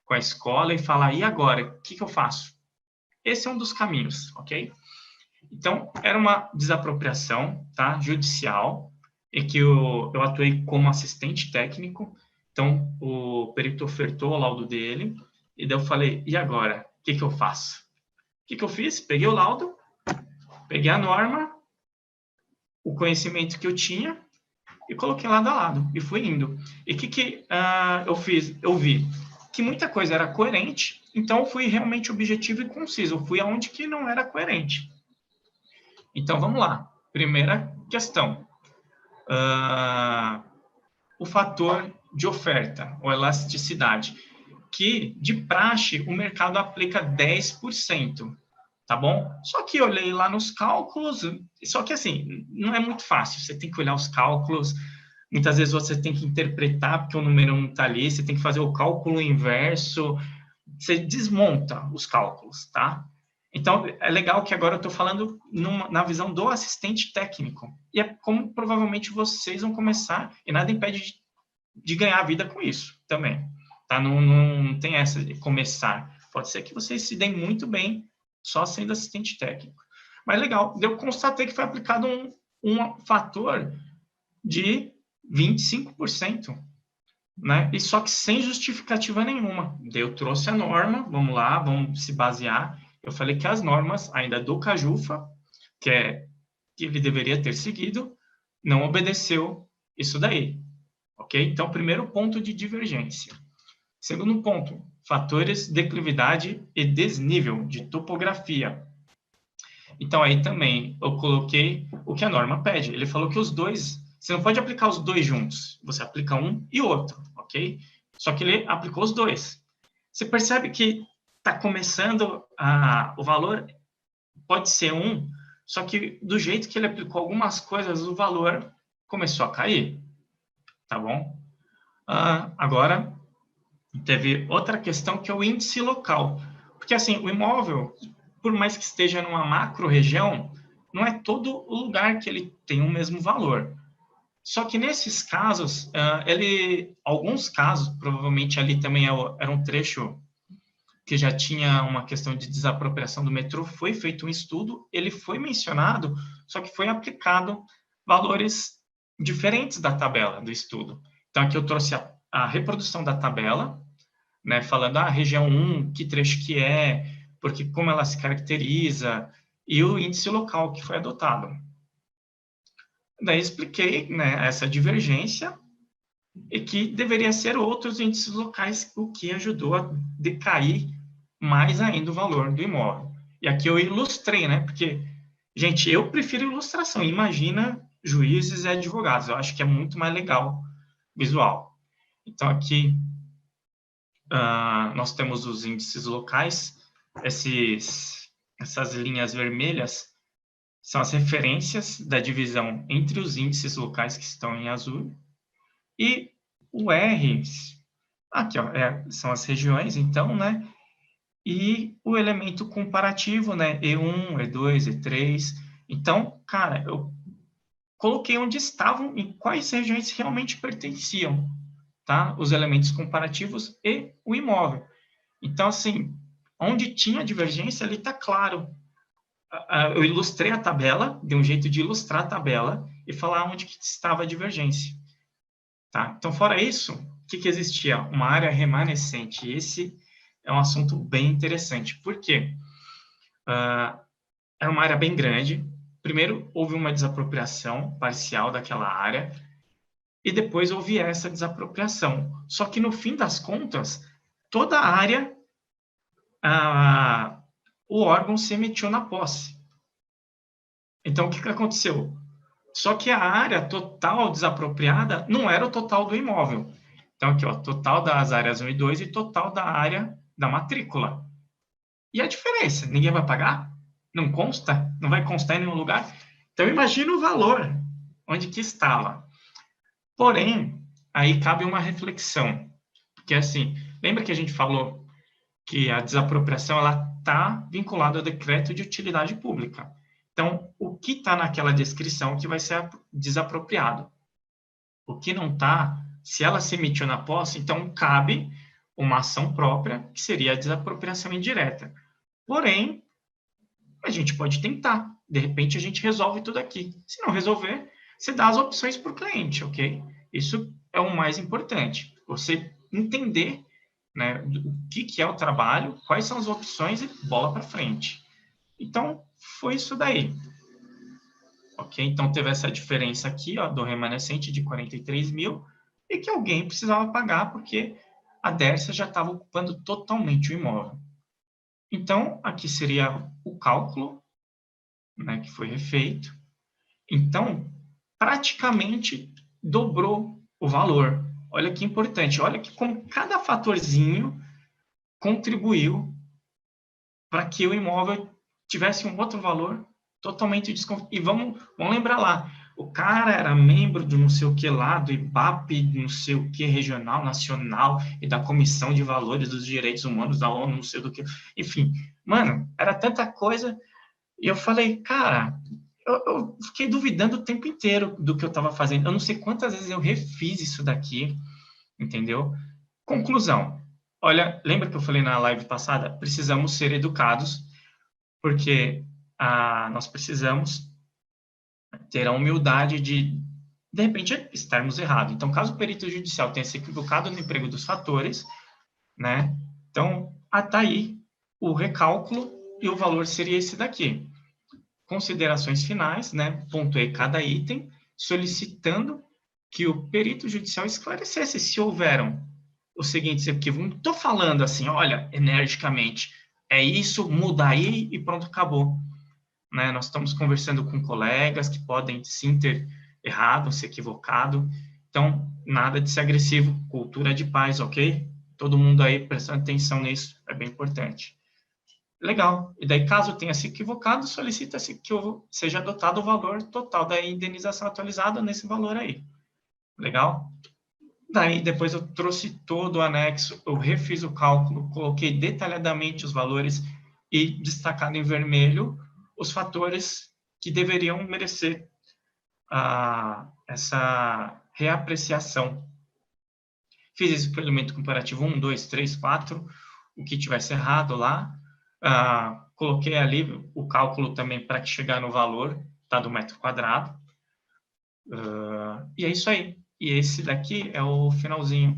a escola e falem, e agora? O que eu faço? Esse é um dos caminhos, ok? Então, era uma desapropriação, tá? Judicial, em que eu atuei como assistente técnico. Então, o perito ofertou o laudo dele, e daí eu falei, e agora? O que eu faço? O que eu fiz? Peguei o laudo, peguei a norma, o conhecimento que eu tinha, e coloquei lado a lado, e fui indo. E o que eu fiz? Eu vi que muita coisa era coerente, então eu fui realmente objetivo e conciso, eu fui aonde que não era coerente. Então, vamos lá. Primeira questão. O fator de oferta, ou elasticidade, que, de praxe, o mercado aplica 10%, tá bom? Só que eu olhei lá nos cálculos, só que, assim, não é muito fácil. Você tem que olhar os cálculos, muitas vezes você tem que interpretar, porque o número não está ali, você tem que fazer o cálculo inverso, você desmonta os cálculos, tá? Então, é legal que agora eu estou falando na visão do assistente técnico. E é como provavelmente vocês vão começar, e nada impede de ganhar a vida com isso também. Tá? Não tem essa de começar. Pode ser que vocês se deem muito bem só sendo assistente técnico. Mas legal, eu constatei que foi aplicado um fator de 25%. Né? E só que sem justificativa nenhuma. Eu trouxe a norma, vamos lá, vamos se basear. Eu falei que as normas ainda do CAJUFA, que que ele deveria ter seguido, não obedeceu isso daí. Ok? Então, primeiro ponto de divergência. Segundo ponto, fatores de declividade e desnível de topografia. Então, aí também eu coloquei o que a norma pede. Ele falou que os dois, você não pode aplicar os dois juntos. Você aplica um e outro, ok? Só que ele aplicou os dois. Você percebe que está começando o valor pode ser 1, só que do jeito que ele aplicou algumas coisas, o valor começou a cair. Tá bom? Agora, teve outra questão que é o índice local. Porque, assim, o imóvel, por mais que esteja numa macro-região, não é todo o lugar que ele tem o mesmo valor. Só que nesses casos, alguns casos, provavelmente ali também era um trecho que já tinha uma questão de desapropriação do metrô, foi feito um estudo, ele foi mencionado, só que foi aplicado valores diferentes da tabela do estudo. Então, aqui eu trouxe a reprodução da tabela, né, falando a região 1, que trecho que é, porque como ela se caracteriza, e o índice local que foi adotado. Daí expliquei, né, essa divergência e que deveria ser outros índices locais, o que ajudou a decair mais ainda o valor do imóvel. E aqui eu ilustrei, né, porque, gente, eu prefiro ilustração, imagina juízes e advogados, eu acho que é muito mais legal visual. Então, aqui nós temos os índices locais, essas linhas vermelhas são as referências da divisão entre os índices locais que estão em azul, e o R, aqui ó, são as regiões, então, né, e o elemento comparativo, né, E1, E2, E3, então, cara, eu coloquei onde estavam e quais regiões realmente pertenciam, tá? Os elementos comparativos e o imóvel. Então, assim, onde tinha divergência, ali está claro. Eu ilustrei a tabela, dei um jeito de ilustrar a tabela e falar onde que estava a divergência. Tá? Então, fora isso, o que existia? Uma área remanescente. Esse é um assunto bem interessante. Por quê? Era uma área bem grande. Primeiro, houve uma desapropriação parcial daquela área, e depois houve essa desapropriação. Só que, no fim das contas, toda a área, o órgão se emitiu na posse. Então, o que aconteceu? Só que a área total desapropriada não era o total do imóvel. Então, aqui, ó, total das áreas 1 e 2 e total da área da matrícula. E a diferença? Ninguém vai pagar? Não consta? Não vai constar em nenhum lugar? Então, imagina o valor, onde que estava. Porém, aí cabe uma reflexão. Porque, assim, lembra que a gente falou que a desapropriação está vinculada ao decreto de utilidade pública. Então, o que está naquela descrição que vai ser desapropriado? O que não está, se ela se emitiu na posse, então cabe uma ação própria, que seria a desapropriação indireta. Porém, a gente pode tentar. De repente, a gente resolve tudo aqui. Se não resolver, você dá as opções para o cliente, ok? Isso é o mais importante. Você entender, né, o que é o trabalho, quais são as opções e bola para frente. Então, foi isso daí. Ok? Então, teve essa diferença aqui, ó, do remanescente de 43 mil, e que alguém precisava pagar porque a Dersa já estava ocupando totalmente o imóvel. Então, aqui seria o cálculo, né, que foi refeito. Então, praticamente dobrou o valor. Olha que importante, olha que como cada fatorzinho contribuiu para que o imóvel tivesse um outro valor totalmente desconfortável. E vamos lembrar lá, o cara era membro do não sei o que lá, do IBAP, não sei o que, regional, nacional, e da Comissão de Valores dos Direitos Humanos da ONU, não sei do que. Enfim, mano, era tanta coisa. E eu falei, cara, eu fiquei duvidando o tempo inteiro do que eu estava fazendo. Eu não sei quantas vezes eu refiz isso daqui, entendeu? Conclusão. Olha, lembra que eu falei na live passada? Precisamos ser educados, porque nós precisamos ter a humildade de repente, estarmos errados. Então, caso o perito judicial tenha se equivocado no emprego dos fatores, né? Então, tá aí o recálculo e o valor seria esse daqui. considerações finais, né? Pontuei cada item, solicitando que o perito judicial esclarecesse se houveram os seguintes equívocos. Não estou falando assim, olha, energicamente, é isso, muda aí e pronto, acabou. Né? Nós estamos conversando com colegas que podem sim ter errado, se equivocado. Então, nada de ser agressivo, cultura de paz, ok? Todo mundo aí prestando atenção nisso, é bem importante. Legal. E daí, caso tenha se equivocado, solicita-se que seja adotado o valor total da indenização atualizada nesse valor aí. Legal? Daí, depois eu trouxe todo o anexo, eu refiz o cálculo, coloquei detalhadamente os valores e destacado em vermelho os fatores que deveriam merecer essa reapreciação. Fiz esse elemento comparativo 1, 2, 3, 4, o que tivesse errado lá. Coloquei ali o cálculo também para chegar no valor do metro quadrado. E é isso aí. E esse daqui é o finalzinho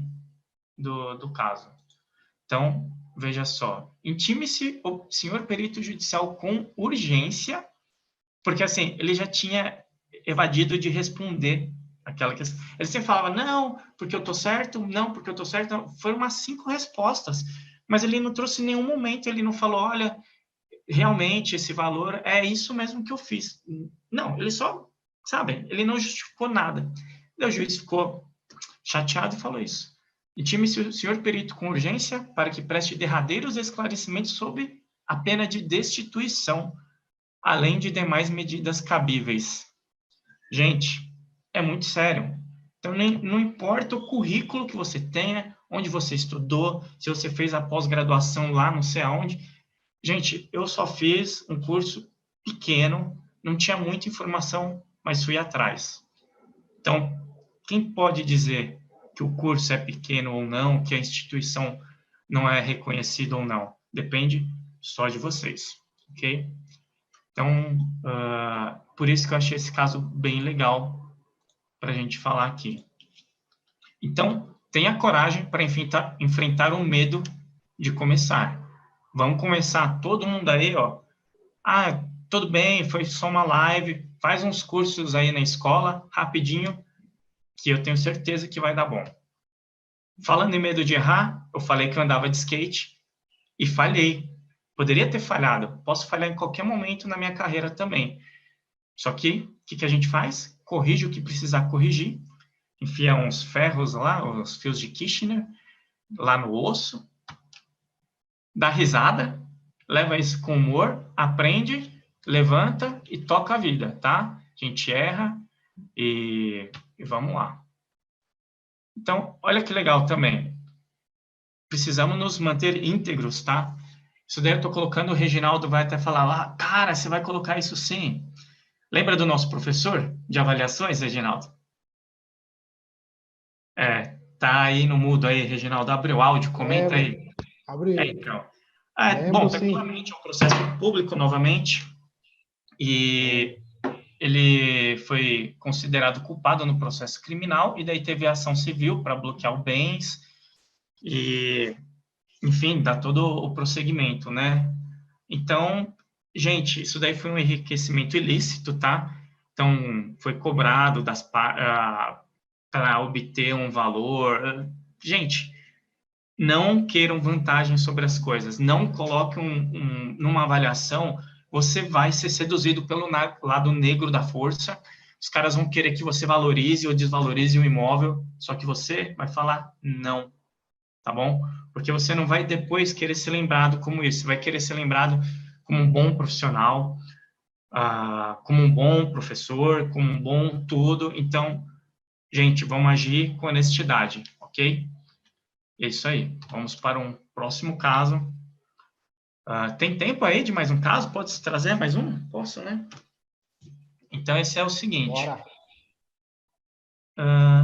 do caso. Então, veja só. Intime-se o senhor perito judicial com urgência, porque, assim, ele já tinha evadido de responder aquela questão. Ele sempre falava, não, porque eu estou certo, não, porque eu estou certo. Não. Foram umas 5 respostas, mas ele não trouxe em nenhum momento, ele não falou, olha, realmente esse valor é isso mesmo que eu fiz. Não, ele só, sabe, ele não justificou nada. O juiz ficou chateado e falou isso. Intime-se o senhor perito com urgência para que preste derradeiros esclarecimentos sobre a pena de destituição, além de demais medidas cabíveis. Gente, é muito sério. Então, não importa o currículo que você tenha, onde você estudou, se você fez a pós-graduação lá não sei aonde. Gente, eu só fiz um curso pequeno, não tinha muita informação, mas fui atrás. Então, quem pode dizer que o curso é pequeno ou não, que a instituição não é reconhecida ou não? Depende só de vocês, ok? Então, por isso que eu achei esse caso bem legal para a gente falar aqui. Então, tenha coragem para enfrentar o medo de começar. Vamos começar todo mundo aí, ó. Tudo bem, foi só uma live, faz uns cursos aí na escola, rapidinho, que eu tenho certeza que vai dar bom. Falando em medo de errar, eu falei que eu andava de skate e falhei. Poderia ter falhado, posso falhar em qualquer momento na minha carreira também. Só que, o que a gente faz? Corrige o que precisar corrigir, enfia uns ferros lá, os fios de Kirchner, lá no osso, dá risada, leva isso com humor, aprende, levanta e toca a vida, tá? A gente erra e vamos lá. Então, olha que legal também. Precisamos nos manter íntegros, tá? Isso daí eu estou colocando, o Reginaldo vai até falar, cara, você vai colocar isso sim. Lembra do nosso professor de avaliações, Reginaldo? Tá aí no mudo aí, Reginaldo. Abre o áudio, comenta aí. Abriu. Então. Bom, tranquilamente, é um processo público novamente. E ele foi considerado culpado no processo criminal, e daí teve a ação civil para bloquear os bens, e, enfim, dá todo o prosseguimento, né? Então, gente, isso daí foi um enriquecimento ilícito, tá? Então, foi cobrado para obter um valor. Gente, não queiram vantagem sobre as coisas, não coloque numa avaliação, você vai ser seduzido pelo lado negro da força, os caras vão querer que você valorize ou desvalorize o imóvel, só que você vai falar não, tá bom? Porque você não vai depois querer ser lembrado como isso, você vai querer ser lembrado como um bom profissional, como um bom professor, como um bom tudo. Então, gente, vamos agir com honestidade, ok? É isso aí. Vamos para um próximo caso. Tem tempo aí de mais um caso? Pode trazer mais um? Posso, né? Então, esse é o seguinte.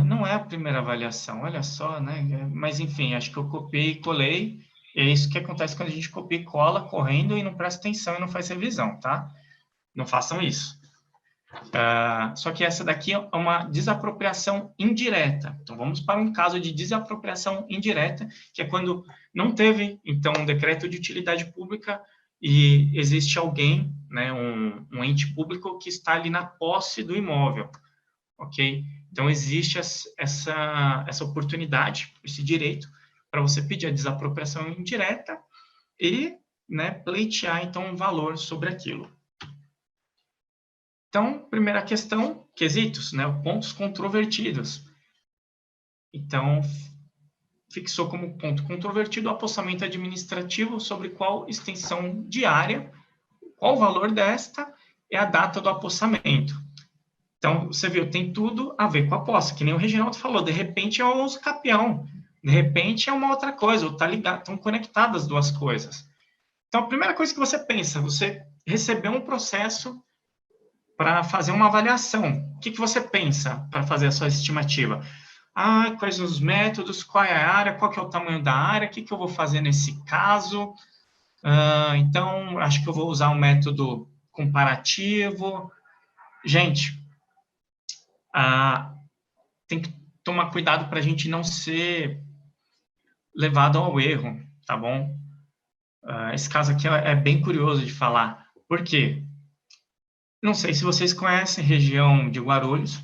Não é a primeira avaliação, olha só, né? Mas, enfim, acho que eu copiei e colei. E é isso que acontece quando a gente copia e cola correndo e não presta atenção e não faz revisão, tá? Não façam isso. Só que essa daqui é uma desapropriação indireta. Então, vamos para um caso de desapropriação indireta, que é quando não teve, então, um decreto de utilidade pública e existe alguém né, um ente público que está ali na posse do imóvel, ok? Então, existe essa oportunidade, esse direito, para você pedir a desapropriação indireta e, né, pleitear, então, um valor sobre aquilo. Então, primeira questão, quesitos, né, pontos controvertidos. Então, fixou como ponto controvertido o apossamento administrativo sobre qual extensão de área, qual o valor desta e a data do apossamento. Então, você viu, tem tudo a ver com a posse, que nem o Reginaldo falou, de repente é um uso capião, de repente é uma outra coisa, ou tá ligado, estão conectadas as duas coisas. Então, a primeira coisa que você pensa, você recebeu um processo para fazer uma avaliação. O que você pensa para fazer a sua estimativa? Quais são os métodos, qual é a área, qual que é o tamanho da área, o que eu vou fazer nesse caso? Então, acho que eu vou usar um método comparativo. Gente, tem que tomar cuidado para a gente não ser levado ao erro, tá bom? Esse caso aqui é bem curioso de falar. Por quê? Não sei se vocês conhecem a região de Guarulhos,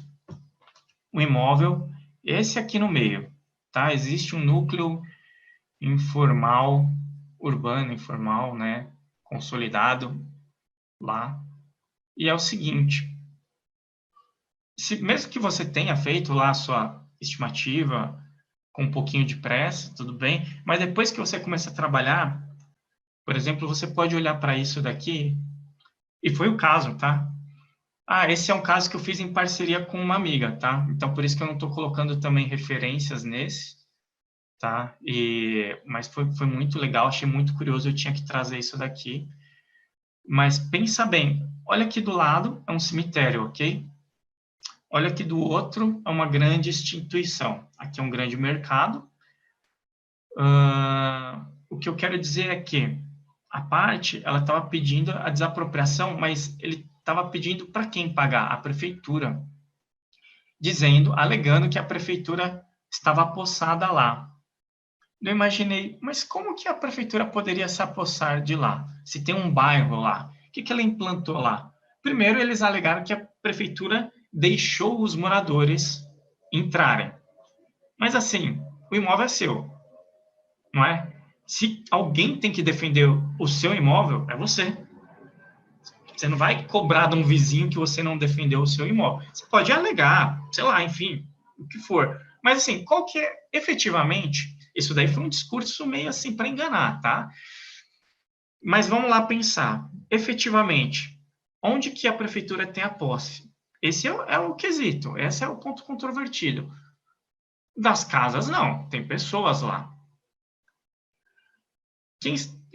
o imóvel, esse aqui no meio, tá? Existe um núcleo informal, urbano informal, né? Consolidado lá. E é o seguinte, mesmo que você tenha feito lá a sua estimativa com um pouquinho de pressa, tudo bem, mas depois que você começa a trabalhar, por exemplo, você pode olhar para isso daqui, e foi o caso, tá? Esse é um caso que eu fiz em parceria com uma amiga, tá? Então, por isso que eu não estou colocando também referências nesse, tá? Mas foi muito legal, achei muito curioso, eu tinha que trazer isso daqui. Mas pensa bem, olha aqui do lado, é um cemitério, ok? Olha aqui do outro, é uma grande instituição. Aqui é um grande mercado. O que eu quero dizer é que a parte, ela estava pedindo a desapropriação, mas ele estava pedindo para quem pagar? A prefeitura. Alegando que a prefeitura estava apossada lá. Eu imaginei, mas como que a prefeitura poderia se apossar de lá? Se tem um bairro lá, o que ela implantou lá? Primeiro, eles alegaram que a prefeitura deixou os moradores entrarem. Mas assim, o imóvel é seu, não é? Se alguém tem que defender o seu imóvel, é você. Você não vai cobrar de um vizinho que você não defendeu o seu imóvel. Você pode alegar, sei lá, enfim, o que for. Mas assim, qual que é, efetivamente, isso daí foi um discurso meio assim para enganar, tá? Mas vamos lá pensar, efetivamente, onde que a prefeitura tem a posse? Esse é o quesito, esse é o ponto controvertido. Das casas, não, tem pessoas lá.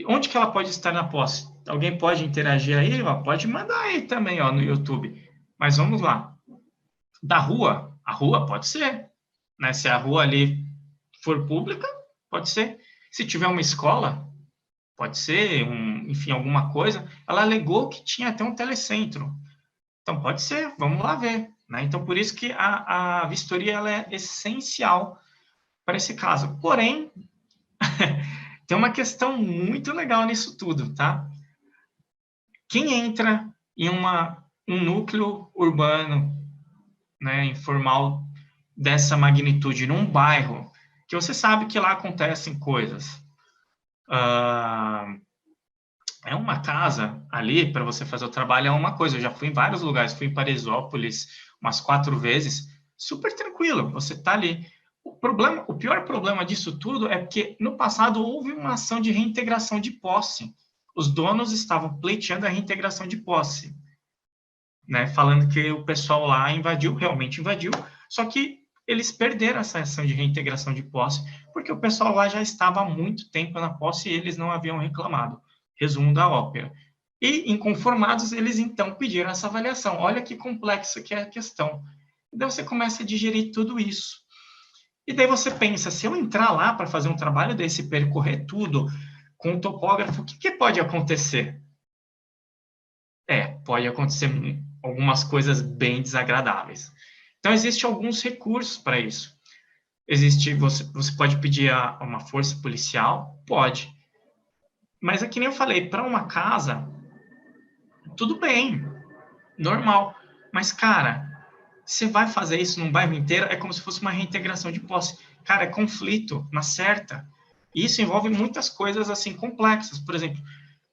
Onde que ela pode estar na posse? Alguém pode interagir aí? Pode mandar aí também no YouTube. Mas vamos lá. Da rua, a rua pode ser. Né? Se a rua ali for pública, pode ser. Se tiver uma escola, pode ser, enfim, alguma coisa. Ela alegou que tinha até um telecentro. Então, pode ser, vamos lá ver. Né? Então, por isso que a vistoria ela é essencial para esse caso. Porém, tem uma questão muito legal nisso tudo, tá? Quem entra em um núcleo urbano, né, informal dessa magnitude, num bairro, que você sabe que lá acontecem coisas. É uma casa ali, para você fazer o trabalho, é uma coisa. Eu já fui em vários lugares, fui em Paraisópolis umas 4 vezes, super tranquilo, você está ali. O pior problema disso tudo é porque no passado houve uma ação de reintegração de posse. Os donos estavam pleiteando a reintegração de posse, né? Falando que o pessoal lá realmente invadiu, só que eles perderam essa ação de reintegração de posse, porque o pessoal lá já estava há muito tempo na posse e eles não haviam reclamado. Resumo da ópera. E, inconformados, eles então pediram essa avaliação. Olha que complexo que é a questão. E daí você começa a digerir tudo isso. E daí você pensa, se eu entrar lá para fazer um trabalho desse, percorrer tudo com o topógrafo, o que pode acontecer? Pode acontecer algumas coisas bem desagradáveis. Então, existem alguns recursos para isso. Você pode pedir uma força policial? Pode. Mas é que nem eu falei, para uma casa, tudo bem, normal. Mas, cara, você vai fazer isso num bairro inteiro, é como se fosse uma reintegração de posse. Cara, é conflito, na certa. E isso envolve muitas coisas, assim, complexas. Por exemplo,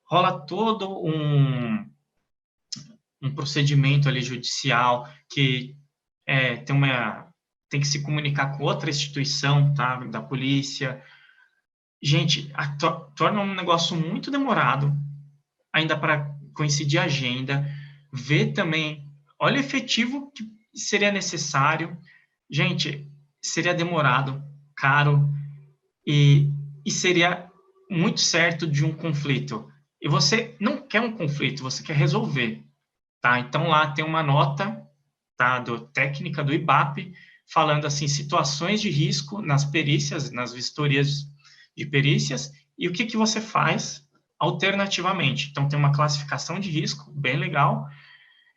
rola todo um procedimento ali judicial que tem que se comunicar com outra instituição, tá, da polícia. Gente, torna um negócio muito demorado, ainda para coincidir a agenda, ver também, olha o efetivo que seria necessário. Gente, seria demorado, caro, e seria muito certo de um conflito. E você não quer um conflito, você quer resolver, tá? Então, lá tem uma nota, tá, técnica do IBAP, falando assim, situações de risco nas perícias, nas vistorias de perícias, e o que você faz alternativamente. Então, tem uma classificação de risco, bem legal,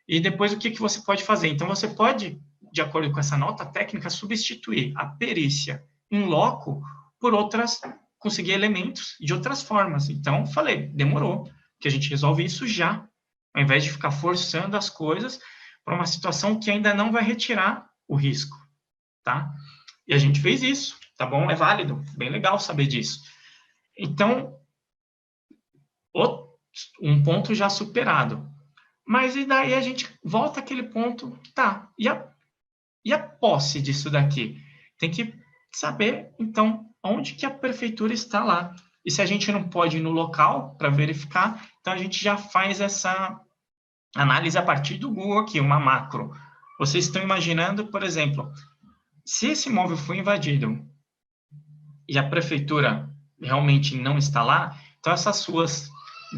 e depois o que você pode fazer. Então, você pode, de acordo com essa nota técnica, substituir a perícia em loco por outras, conseguir elementos de outras formas. Então, falei, demorou, que a gente resolve isso já, ao invés de ficar forçando as coisas para uma situação que ainda não vai retirar o risco, tá? E a gente fez isso, tá bom? É válido, bem legal saber disso. Então, um ponto já superado. Mas e daí a gente volta àquele ponto, tá, e a posse disso daqui? Tem que saber, então, onde que a prefeitura está lá. E se a gente não pode ir no local para verificar, então a gente já faz essa análise a partir do Google aqui, uma macro. Vocês estão imaginando, por exemplo, se esse imóvel foi invadido e a prefeitura realmente não está lá, então essas ruas,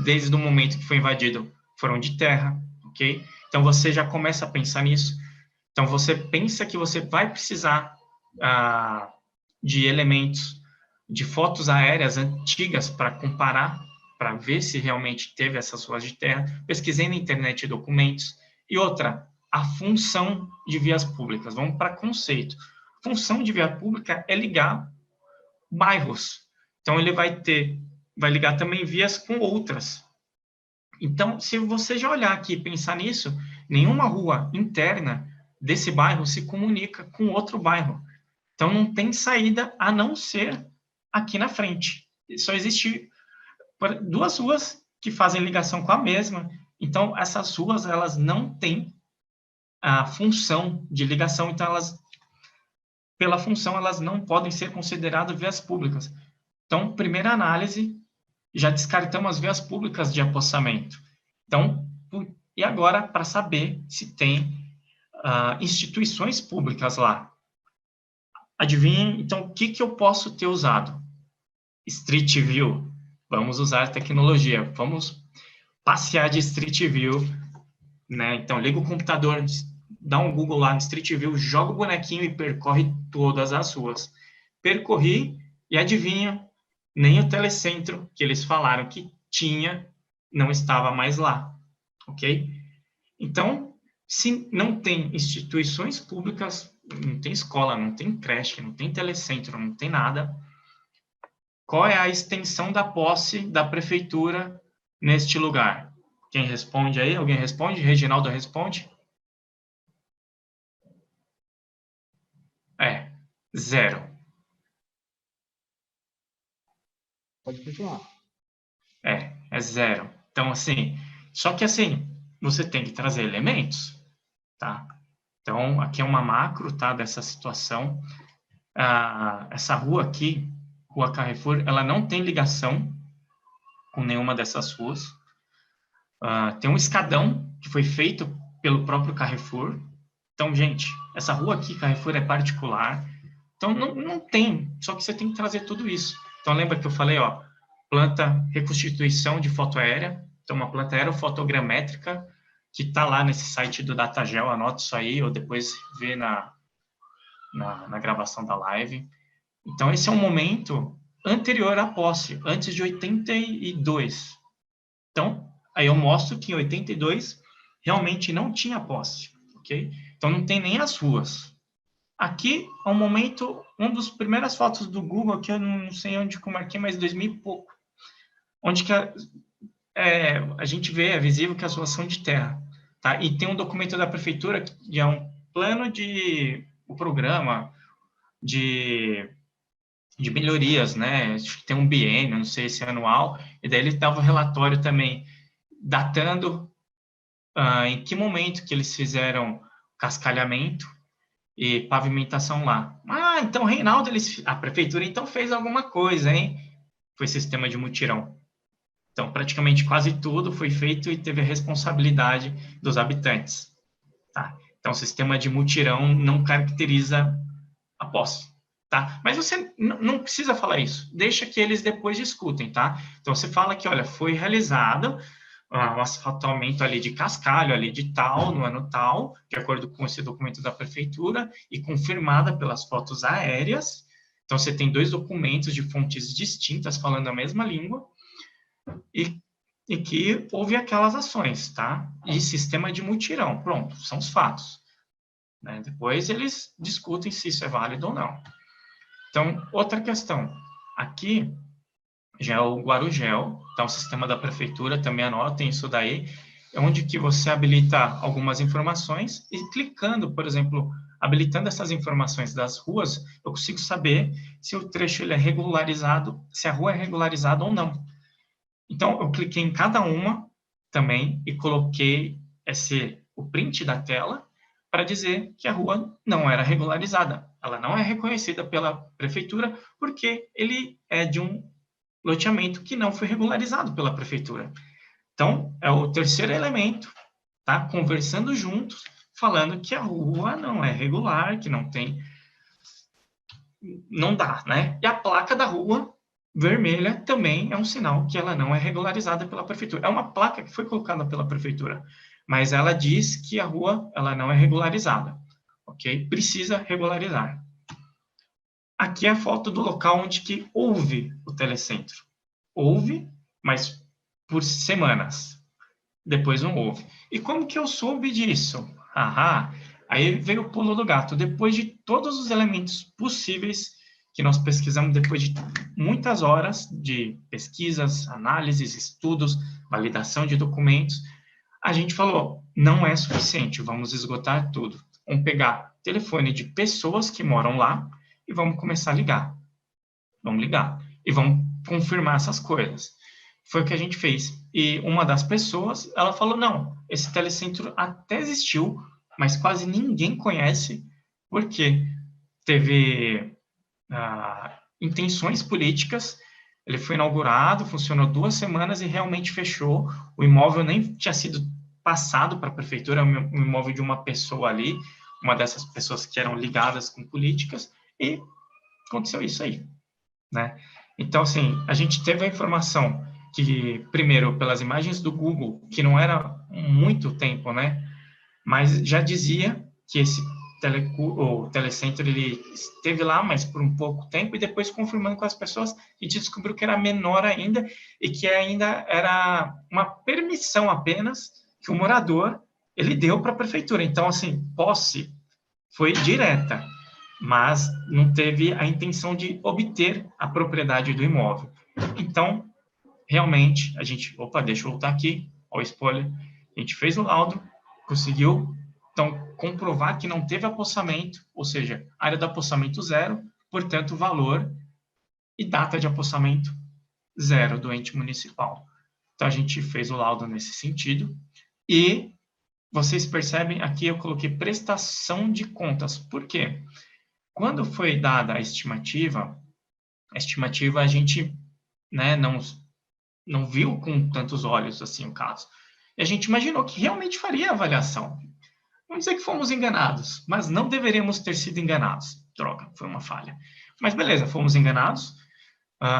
desde o momento que foi invadido, foram de terra, ok? Então você já começa a pensar nisso. Então você pensa que você vai precisar de elementos, de fotos aéreas antigas para comparar, para ver se realmente teve essas ruas de terra. Pesquisei na internet documentos. E outra, a função de vias públicas. Vamos para conceito. Função de via pública é ligar bairros. Então ele vai ligar também vias com outras. Então, se você já olhar aqui e pensar nisso, nenhuma rua interna desse bairro se comunica com outro bairro. Então, não tem saída a não ser aqui na frente. Só existe duas ruas que fazem ligação com a mesma. Então, essas ruas, elas não têm a função de ligação. Então, pela função, elas não podem ser consideradas vias públicas. Então, primeira análise, já descartamos as vias públicas de apossamento. Então, e agora, para saber se tem instituições públicas lá. Adivinhem, então, o que eu posso ter usado? Street View. Vamos usar tecnologia. Vamos passear de Street View, né? Então, liga o computador, dá um Google lá no Street View, joga o bonequinho e percorre todas as ruas. Percorri e adivinha, nem o telecentro que eles falaram que tinha não estava mais lá, ok? Então, se não tem instituições públicas, não tem escola, não tem creche, não tem telecentro, não tem nada, qual é a extensão da posse da prefeitura neste lugar? Quem responde aí? Alguém responde? Reginaldo responde? Zero. Pode continuar. É zero. Então, assim, só que assim, você tem que trazer elementos, tá? Então, aqui é uma macro, tá, dessa situação. Essa rua aqui, Rua Carrefour, ela não tem ligação com nenhuma dessas ruas. Tem um escadão que foi feito pelo próprio Carrefour. Então, gente, essa rua aqui, Carrefour, é particular. Então, não tem, só que você tem que trazer tudo isso. Então, lembra que eu falei, ó, planta reconstituição de foto aérea, então uma planta aerofotogramétrica, que está lá nesse site do Datagel, anota isso aí, ou depois vê na gravação da live. Então, esse é um momento anterior à posse, antes de 82. Então, aí eu mostro que em 82 realmente não tinha posse, ok? Então, não tem nem as ruas. Aqui é um momento, uma das primeiras fotos do Google, que eu não sei onde que eu marquei, mas 2000 e pouco, onde que a gente vê, é visível que as ruas são de terra, tá? E tem um documento da prefeitura que é um plano o programa de melhorias, né? Acho que tem um biênio, não sei se é anual, e daí ele dava um relatório também datando em que momento que eles fizeram cascalhamento e pavimentação lá. Ah, então, Reinaldo, a prefeitura então fez alguma coisa, hein? Foi sistema de mutirão. Então, praticamente quase tudo foi feito e teve a responsabilidade dos habitantes. Tá? Então, o sistema de mutirão não caracteriza a posse. Tá? Mas você não precisa falar isso. Deixa que eles depois discutem. Tá? Então, você fala que, olha, foi realizado um asfaltamento ali de cascalho, ali de tal, no ano tal, de acordo com esse documento da prefeitura, e confirmada pelas fotos aéreas. Então, você tem 2 documentos de fontes distintas falando a mesma língua, e que houve aquelas ações, tá? E sistema de mutirão, pronto, são os fatos. Né? Depois eles discutem se isso é válido ou não. Então, outra questão. Aqui já é o Guarugel, tá? O sistema da prefeitura, também anotem isso daí, é onde que você habilita algumas informações e clicando, por exemplo, habilitando essas informações das ruas, eu consigo saber se o trecho ele é regularizado, se a rua é regularizada ou não. Então, eu cliquei em cada uma também e coloquei o print da tela para dizer que a rua não era regularizada. Ela não é reconhecida pela prefeitura porque ele é de um loteamento que não foi regularizado pela prefeitura. Então, é o terceiro elemento, tá? Conversando juntos, falando que a rua não é regular, que não tem... Não dá, né? E a placa da rua vermelha também é um sinal que ela não é regularizada pela prefeitura. É uma placa que foi colocada pela prefeitura, mas ela diz que a rua ela não é regularizada, ok? Precisa regularizar. Aqui é a foto do local onde que houve o telecentro. Houve, mas por semanas. Depois não houve. E como que eu soube disso? Aí veio o pulo do gato. Depois de todos os elementos possíveis que nós pesquisamos, depois de muitas horas de pesquisas, análises, estudos, validação de documentos, a gente falou, não é suficiente, vamos esgotar tudo. Vamos pegar telefone de pessoas que moram lá e vamos começar a ligar. Vamos ligar. E vamos confirmar essas coisas. Foi o que a gente fez. E uma das pessoas, ela falou, não, esse telecentro até existiu, mas quase ninguém conhece, porque teve intenções políticas, ele foi inaugurado, funcionou 2 semanas e realmente fechou. O imóvel nem tinha sido passado para a prefeitura, é um imóvel de uma pessoa ali, uma dessas pessoas que eram ligadas com políticas, e aconteceu isso aí, né? Então, assim, a gente teve a informação que, primeiro, pelas imagens do Google, que não era muito tempo, né? Mas já dizia que esse telecentro, ele esteve lá, mas por um pouco tempo, e depois confirmando com as pessoas, a gente descobriu que era menor ainda, e que ainda era uma permissão apenas que o morador, ele deu para a prefeitura. Então, assim, posse foi direta, mas não teve a intenção de obter a propriedade do imóvel. Então, realmente, a gente... Opa, deixa eu voltar aqui, ó, o spoiler. A gente fez o laudo, conseguiu, então, comprovar que não teve apossamento, ou seja, área de apossamento 0, portanto, valor e data de apossamento 0 do ente municipal. Então, a gente fez o laudo nesse sentido. E vocês percebem, aqui eu coloquei prestação de contas. Por quê? Quando foi dada a estimativa a gente, né, não viu com tantos olhos assim o caso. E a gente imaginou que realmente faria a avaliação. Vamos dizer que fomos enganados, mas não deveríamos ter sido enganados. Droga, foi uma falha. Mas beleza, fomos enganados,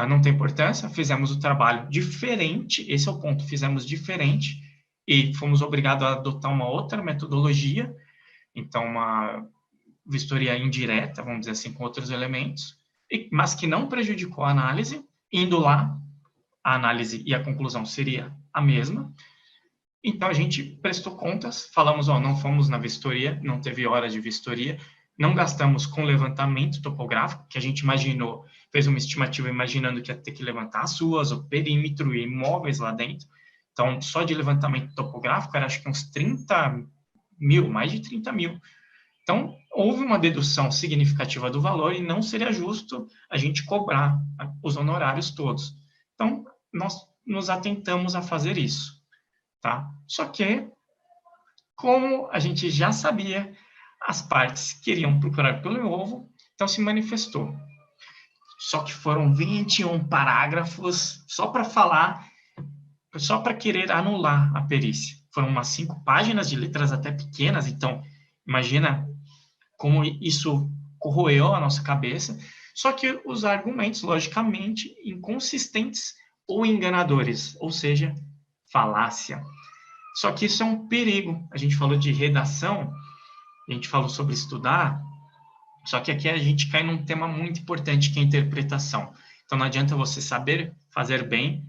não tem importância, fizemos o trabalho diferente, esse é o ponto, fizemos diferente e fomos obrigados a adotar uma outra metodologia, então uma vistoria indireta, vamos dizer assim, com outros elementos, mas que não prejudicou a análise, indo lá, a análise e a conclusão seria a mesma. Então, a gente prestou contas, falamos, não fomos na vistoria, não teve hora de vistoria, não gastamos com levantamento topográfico, que a gente imaginou, fez uma estimativa imaginando que ia ter que levantar as ruas, o perímetro e imóveis lá dentro. Então, só de levantamento topográfico era acho que uns 30 mil, mais de 30 mil. Então, houve uma dedução significativa do valor e não seria justo a gente cobrar os honorários todos. Então, nós nos atentamos a fazer isso, tá? Só que, como a gente já sabia, as partes queriam procurar pelo ovo, então se manifestou. Só que foram 21 parágrafos só para falar, só para querer anular a perícia. Foram umas 5 páginas de letras até pequenas, então imagina como isso corroeu a nossa cabeça, só que os argumentos, logicamente, inconsistentes ou enganadores, ou seja, falácia. Só que isso é um perigo. A gente falou de redação, a gente falou sobre estudar, só que aqui a gente cai num tema muito importante, que é a interpretação. Então, não adianta você saber fazer bem.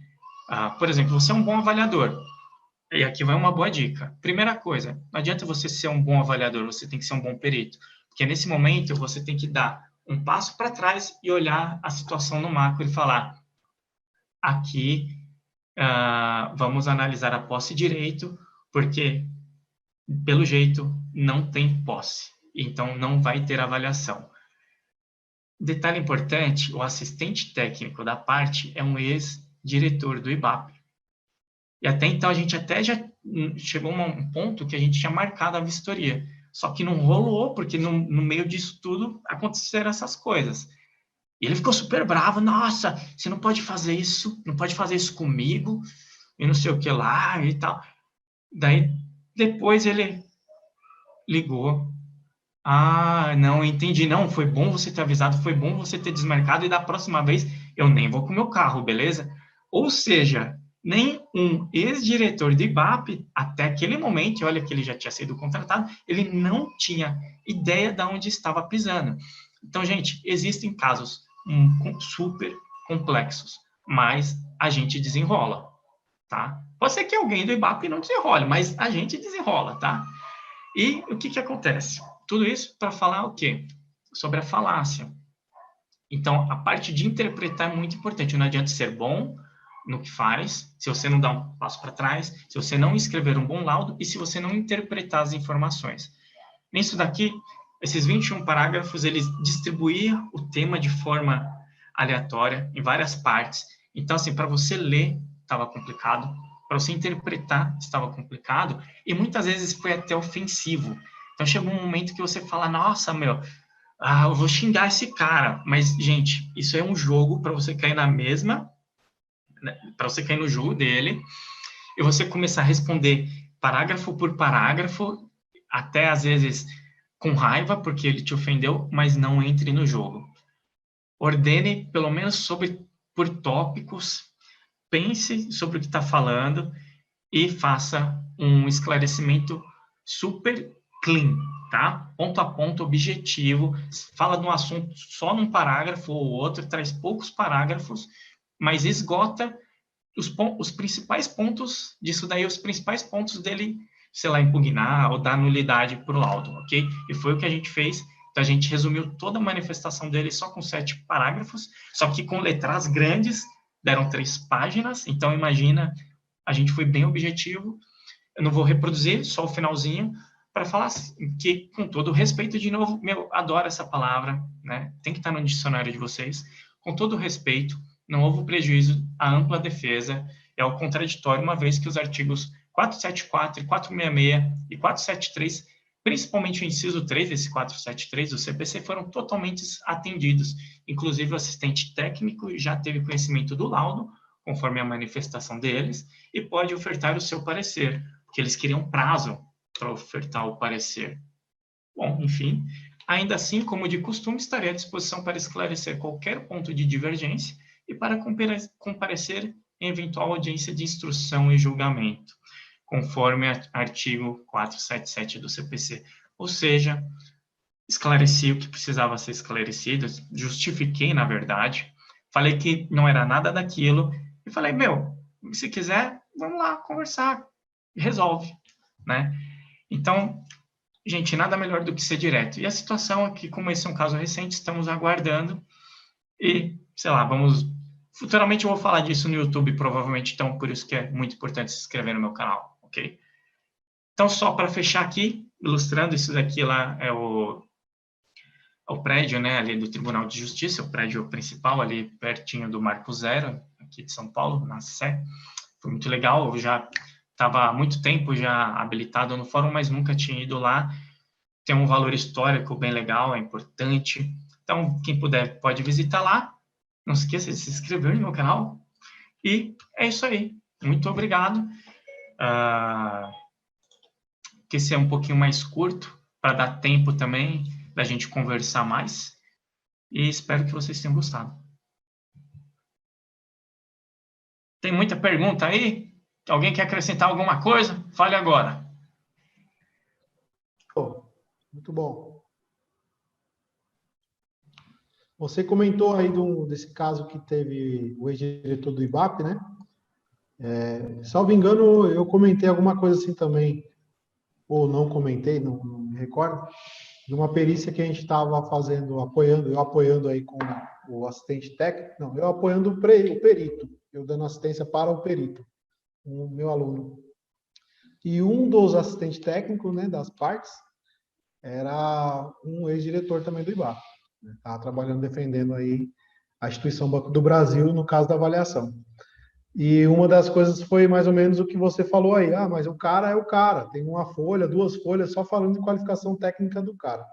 Por exemplo, você é um bom avaliador. E aqui vai uma boa dica. Primeira coisa, não adianta você ser um bom avaliador, você tem que ser um bom perito. Porque nesse momento você tem que dar um passo para trás e olhar a situação no macro e falar: aqui vamos analisar a posse e direito, porque pelo jeito não tem posse, então não vai ter avaliação. Detalhe importante: o assistente técnico da parte é um ex-diretor do IBAP. E até então a gente até já chegou a um ponto que a gente tinha marcado a vistoria. Só que não rolou, porque no meio disso tudo aconteceram essas coisas. E ele ficou super bravo: nossa, você não pode fazer isso comigo, e não sei o que lá e tal. Daí, depois ele ligou: não, entendi, não, foi bom você ter avisado, foi bom você ter desmarcado, e da próxima vez eu nem vou com o meu carro, beleza? Ou seja, nem um ex-diretor do IBAP, até aquele momento, olha que ele já tinha sido contratado, ele não tinha ideia de onde estava pisando. Então, gente, existem casos super complexos, mas a gente desenrola, tá? Pode ser que alguém do IBAP não desenrole, mas a gente desenrola, tá? E o que acontece? Tudo isso para falar o quê? Sobre a falácia. Então, a parte de interpretar é muito importante. Não adianta ser bom no que faz, se você não dá um passo para trás, se você não escrever um bom laudo e se você não interpretar as informações. Nisso daqui, esses 21 parágrafos, eles distribuíam o tema de forma aleatória, em várias partes. Então, assim, para você ler, estava complicado, para você interpretar, estava complicado, e muitas vezes foi até ofensivo. Então, chegou um momento que você fala: nossa, meu, eu vou xingar esse cara. Mas, gente, isso é um jogo para você cair na mesma, né, para você cair no jogo dele, e você começar a responder parágrafo por parágrafo, até às vezes com raiva, porque ele te ofendeu, mas não entre no jogo. Ordene, pelo menos por tópicos, pense sobre o que está falando e faça um esclarecimento super clean, tá? Ponto a ponto, objetivo. Fala de um assunto só num parágrafo ou outro, traz poucos parágrafos, mas esgota os principais pontos disso daí, os principais pontos dele, sei lá, impugnar ou dar nulidade para o laudo, ok? E foi o que a gente fez. Então, a gente resumiu toda a manifestação dele só com 7 parágrafos, só que com letras grandes, deram 3 páginas. Então, imagina, a gente foi bem objetivo. Eu não vou reproduzir, só o finalzinho, para falar que, com todo o respeito, de novo, adoro essa palavra, né? Tem que estar no dicionário de vocês. Com todo o respeito, não houve prejuízo à ampla defesa, é o contraditório, uma vez que os artigos 474, 466 e 473, principalmente o inciso 3 desse 473 do CPC, foram totalmente atendidos. Inclusive, o assistente técnico já teve conhecimento do laudo, conforme a manifestação deles, e pode ofertar o seu parecer, porque eles queriam prazo para ofertar o parecer. Bom, enfim, ainda assim, como de costume, estarei à disposição para esclarecer qualquer ponto de divergência e para comparecer em eventual audiência de instrução e julgamento, conforme artigo 477 do CPC. Ou seja, esclareci o que precisava ser esclarecido, justifiquei, na verdade, falei que não era nada daquilo, e falei: se quiser, vamos lá conversar, resolve, né? Então, gente, nada melhor do que ser direto. E a situação aqui, como esse é um caso recente, estamos aguardando e, sei lá, vamos Futuramente eu vou falar disso no YouTube, provavelmente, então por isso que é muito importante se inscrever no meu canal, ok? Então, só para fechar aqui, ilustrando, isso daqui lá é o prédio, né, ali do Tribunal de Justiça, o prédio principal ali pertinho do Marco Zero, aqui de São Paulo, na Sé. Foi muito legal, eu já estava há muito tempo já habilitado no fórum, mas nunca tinha ido lá. Tem um valor histórico bem legal, é importante. Então, quem puder pode visitar lá. Não se esqueça de se inscrever no meu canal. E é isso aí. Muito obrigado. Que esse é um pouquinho mais curto, para dar tempo também da gente conversar mais. E espero que vocês tenham gostado. Tem muita pergunta aí? Alguém quer acrescentar alguma coisa? Fale agora. Muito bom. Você comentou aí desse caso que teve o ex-diretor do IBAP, né? Salvo engano, eu comentei alguma coisa assim também, ou não comentei, não me recordo, de uma perícia que a gente estava fazendo, eu apoiando aí com o assistente técnico, não, eu apoiando o perito, eu dando assistência para o perito, o meu aluno. E um dos assistentes técnicos, né, das partes, era um ex-diretor também do IBAP. Estava trabalhando, defendendo aí a instituição Banco do Brasil, no caso da avaliação. E uma das coisas foi mais ou menos o que você falou aí. Ah, mas o cara é o cara. Tem uma folha, 2 folhas só falando de qualificação técnica do cara.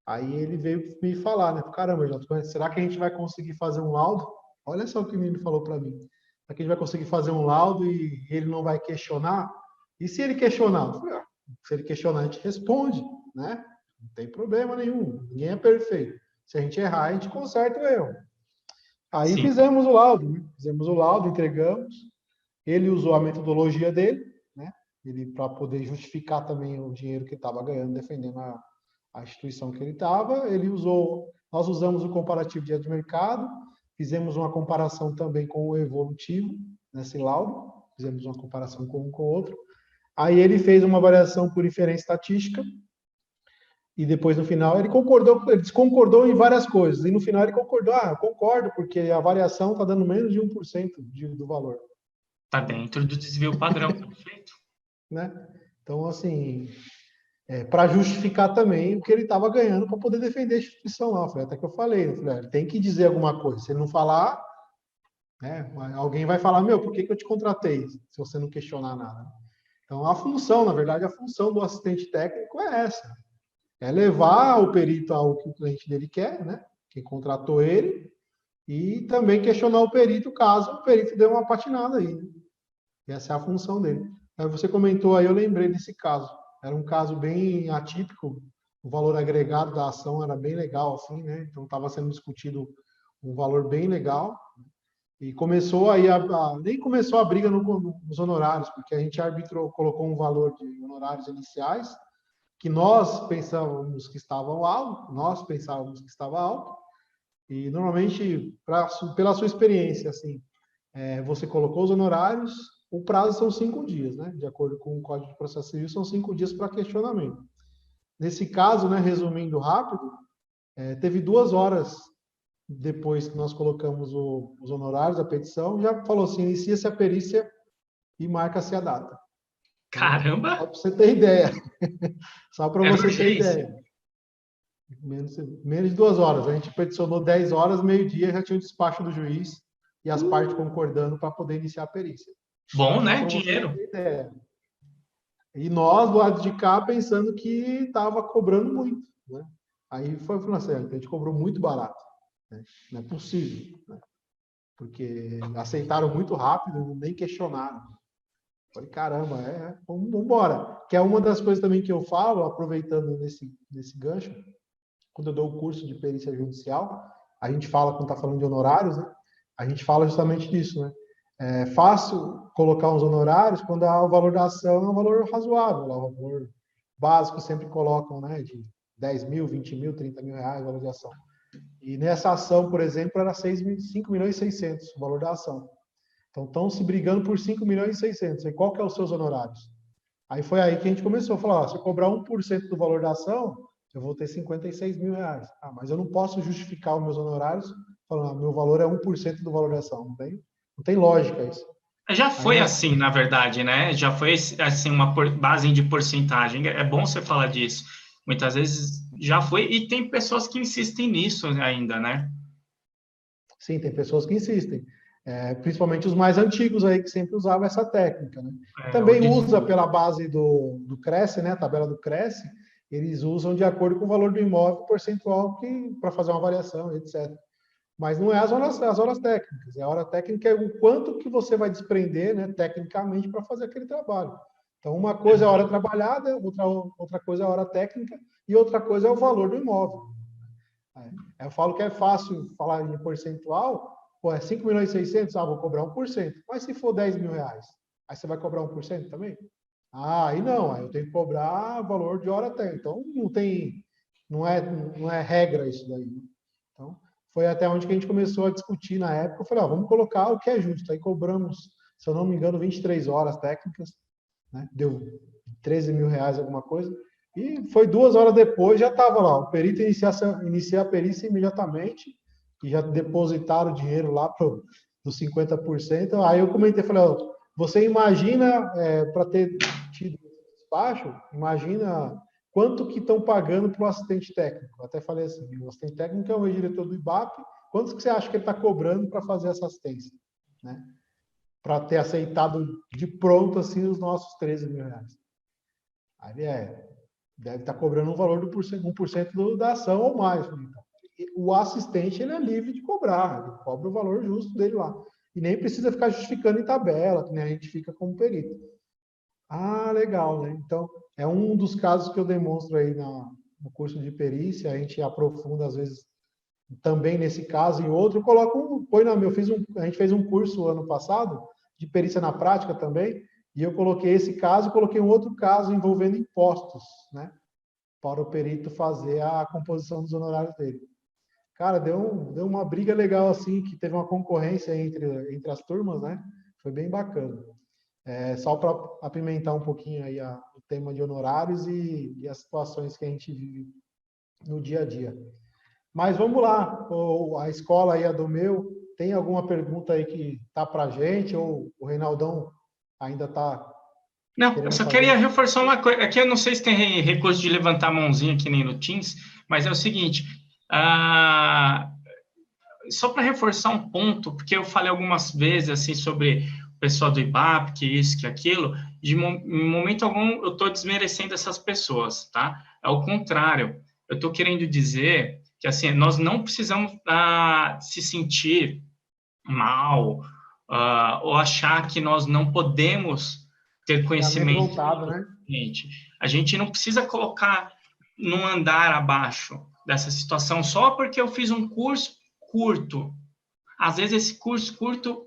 Aí ele veio me falar, né? Caramba, Jota, será que a gente vai conseguir fazer um laudo? Olha só o que ele falou para mim. Será que a gente vai conseguir fazer um laudo e ele não vai questionar? E se ele questionar? Eu falei, se ele questionar, a gente responde, né? Não tem problema nenhum. Ninguém é perfeito. Se a gente errar, a gente conserta o erro. Aí Sim. fizemos o laudo, né? Fizemos o laudo, entregamos. Ele usou a metodologia dele, né? Ele para poder justificar também o dinheiro que estava ganhando, defendendo a instituição que ele estava. Nós usamos o comparativo de mercado, fizemos uma comparação também com o evolutivo nesse laudo, fizemos uma comparação com um com o outro. Aí ele fez uma variação por inferência estatística. E depois, no final, ele desconcordou em várias coisas. E no final ele concordou, eu concordo, porque a variação está dando menos de 1% do valor. Está dentro do desvio padrão, perfeito. Né? Então, assim, para justificar também o que ele estava ganhando para poder defender a instituição lá. Foi até que eu falei, ele tem que dizer alguma coisa. Se ele não falar, né, alguém vai falar, por que eu te contratei, se você não questionar nada. Então, na verdade, a função do assistente técnico é essa. É levar o perito ao que o cliente dele quer, né? Quem contratou ele, e também questionar o perito caso o perito dê uma patinada aí. Né? Essa é a função dele. Aí você comentou aí, eu lembrei desse caso. Era um caso bem atípico, o valor agregado da ação era bem legal, assim, né? Então estava sendo discutido um valor bem legal. E começou aí nem começou a briga nos honorários, porque a gente colocou um valor de honorários iniciais que nós pensávamos que estava alto, e normalmente, pela sua experiência, assim, você colocou os honorários, o prazo são 5 dias, né? De acordo com o Código de Processo Civil, são 5 dias para questionamento. Nesse caso, né, resumindo rápido, teve 2 horas depois que nós colocamos os honorários, a petição, já falou assim, inicia-se a perícia e marca-se a data. Caramba! Só para você ter ideia. Só para você ter urgência. ideia. Menos de 2 horas. A gente peticionou 10 horas, meio-dia, já tinha o despacho do juiz e as partes concordando para poder iniciar a perícia. Bom, né? Então, Dinheiro. E nós, do lado de cá, pensando que estava cobrando muito. Né? Aí foi falando assim, a gente cobrou muito barato. Né? Não é possível. Né? Porque aceitaram muito rápido, nem questionaram. Falei, caramba, vamos embora. Que é uma das coisas também que eu falo, aproveitando nesse gancho, quando eu dou o curso de perícia judicial, a gente fala, quando está falando de honorários, né? A gente fala justamente disso, né? É fácil colocar uns honorários quando o valor da ação é um valor razoável, o valor básico sempre colocam, né? De 10 mil, 20 mil, 30 mil reais o valor de ação. E nessa ação, por exemplo, era 5 milhões e 600 o valor da ação. Então, estão se brigando por 5 milhões e 600. E qual que é os seus honorários? Aí foi aí que a gente começou a falar, se eu cobrar 1% do valor da ação, eu vou ter 56 mil reais. Mas eu não posso justificar os meus honorários falando, meu valor é 1% do valor da ação. Não tem lógica isso. Já foi assim, na verdade, né? Já foi assim uma base de porcentagem. É bom você falar disso. Muitas vezes já foi, e tem pessoas que insistem nisso ainda, né? Sim, tem pessoas que insistem. Principalmente os mais antigos aí, que sempre usavam essa técnica, né? Também usa pela base do Cresce, né? A tabela do Cresce, eles usam de acordo com o valor do imóvel percentual para fazer uma variação, etc. Mas não é as horas técnicas. A hora técnica é o quanto que você vai desprender, né, tecnicamente, para fazer aquele trabalho. Então, uma coisa é a hora trabalhada, outra coisa é a hora técnica, e outra coisa é o valor do imóvel. Eu falo que é fácil falar em percentual, pô, é 5 milhões e 600, vou cobrar 1%. Mas se for 10 mil reais, aí você vai cobrar 1% também? Aí não, aí eu tenho que cobrar valor de hora técnica. Então, não é regra isso daí. Então, foi até onde que a gente começou a discutir na época. Eu falei, vamos colocar o que é justo. Aí cobramos, se eu não me engano, 23 horas técnicas, né? Deu 13 mil reais alguma coisa. E foi 2 horas depois, já estava lá. O perito inicia a perícia imediatamente e já depositaram o dinheiro lá dos 50%. Aí eu comentei, falei, você imagina, para ter tido despacho, imagina quanto que estão pagando para o assistente técnico. Eu até falei assim, o assistente técnico é o diretor do IBAP, quanto que você acha que ele está cobrando para fazer essa assistência? Né? Para ter aceitado de pronto assim os nossos 13 mil reais. Aí deve estar cobrando um valor do 1% da ação ou mais. O assistente ele é livre de cobrar, ele cobra o valor justo dele lá. E nem precisa ficar justificando em tabela, que nem a gente fica como perito. Legal, né? Então, é um dos casos que eu demonstro aí no curso de perícia, a gente aprofunda, às vezes, também nesse caso e outro, a gente fez um curso ano passado, de perícia na prática também, e eu coloquei esse caso e coloquei um outro caso envolvendo impostos, né? Para o perito fazer a composição dos honorários dele. Cara, deu uma briga legal, assim, que teve uma concorrência entre as turmas, né? Foi bem bacana. Só para apimentar um pouquinho aí o tema de honorários e as situações que a gente vive no dia a dia. Mas vamos lá, a escola aí, a do meu, tem alguma pergunta aí que tá para a gente, ou o Reinaldão ainda está Não, eu querendo só fazer? queria reforçar uma coisa. Aqui eu não sei se tem recurso de levantar a mãozinha que nem no Teams, mas é o seguinte, só para reforçar um ponto, porque eu falei algumas vezes assim sobre o pessoal do IBAP, que isso, que aquilo, em momento algum eu estou desmerecendo essas pessoas, tá? É o contrário, eu estou querendo dizer que assim, nós não precisamos se sentir mal ou achar que nós não podemos ter conhecimento Voltado, né? A gente não precisa colocar num andar abaixo dessa situação só porque eu fiz um curso curto. Às vezes esse curso curto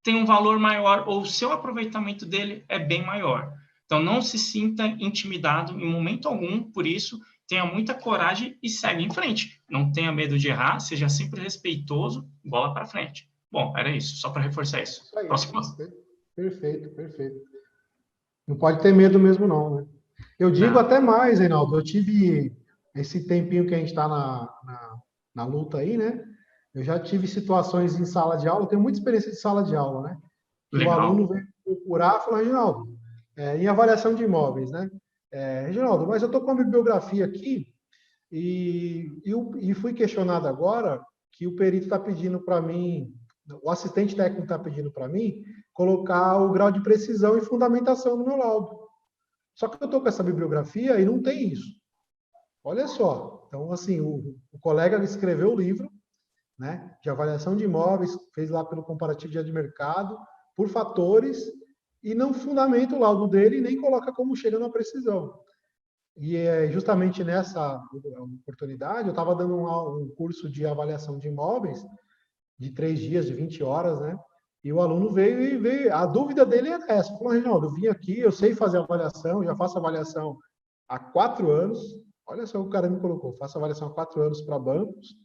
tem um valor maior ou o seu aproveitamento dele é bem maior. Então não se sinta intimidado em momento algum por isso, tenha muita coragem e segue em frente. Não tenha medo de errar, seja sempre respeitoso, bola para frente. Bom, era isso, só para reforçar isso. Próximo. Perfeito. Não pode ter medo mesmo não, né? Eu digo até mais, Reinaldo, eu tive esse tempinho que a gente está na luta aí, né? Eu já tive situações em sala de aula, eu tenho muita experiência de sala de aula, né? Que o aluno vem procurar e fala, Reginaldo, em avaliação de imóveis, né? Reginaldo, mas eu estou com a bibliografia aqui e fui questionado agora que o perito está pedindo para mim, o assistente técnico está pedindo para mim colocar o grau de precisão e fundamentação no meu laudo. Só que eu estou com essa bibliografia e não tem isso. Olha só. Então, assim, o colega escreveu o livro, né, de avaliação de imóveis, fez lá pelo comparativo de área de mercado, por fatores, e não fundamenta o laudo dele e nem coloca como chega na precisão. E justamente nessa oportunidade, eu estava dando um curso de avaliação de imóveis, de 3 dias, de 20 horas, né? E o aluno veio, a dúvida dele era essa. Falou, Reginaldo, eu vim aqui, eu sei fazer avaliação, já faço avaliação há 4 anos. Olha só o cara me colocou, faço avaliação há 4 anos para bancos,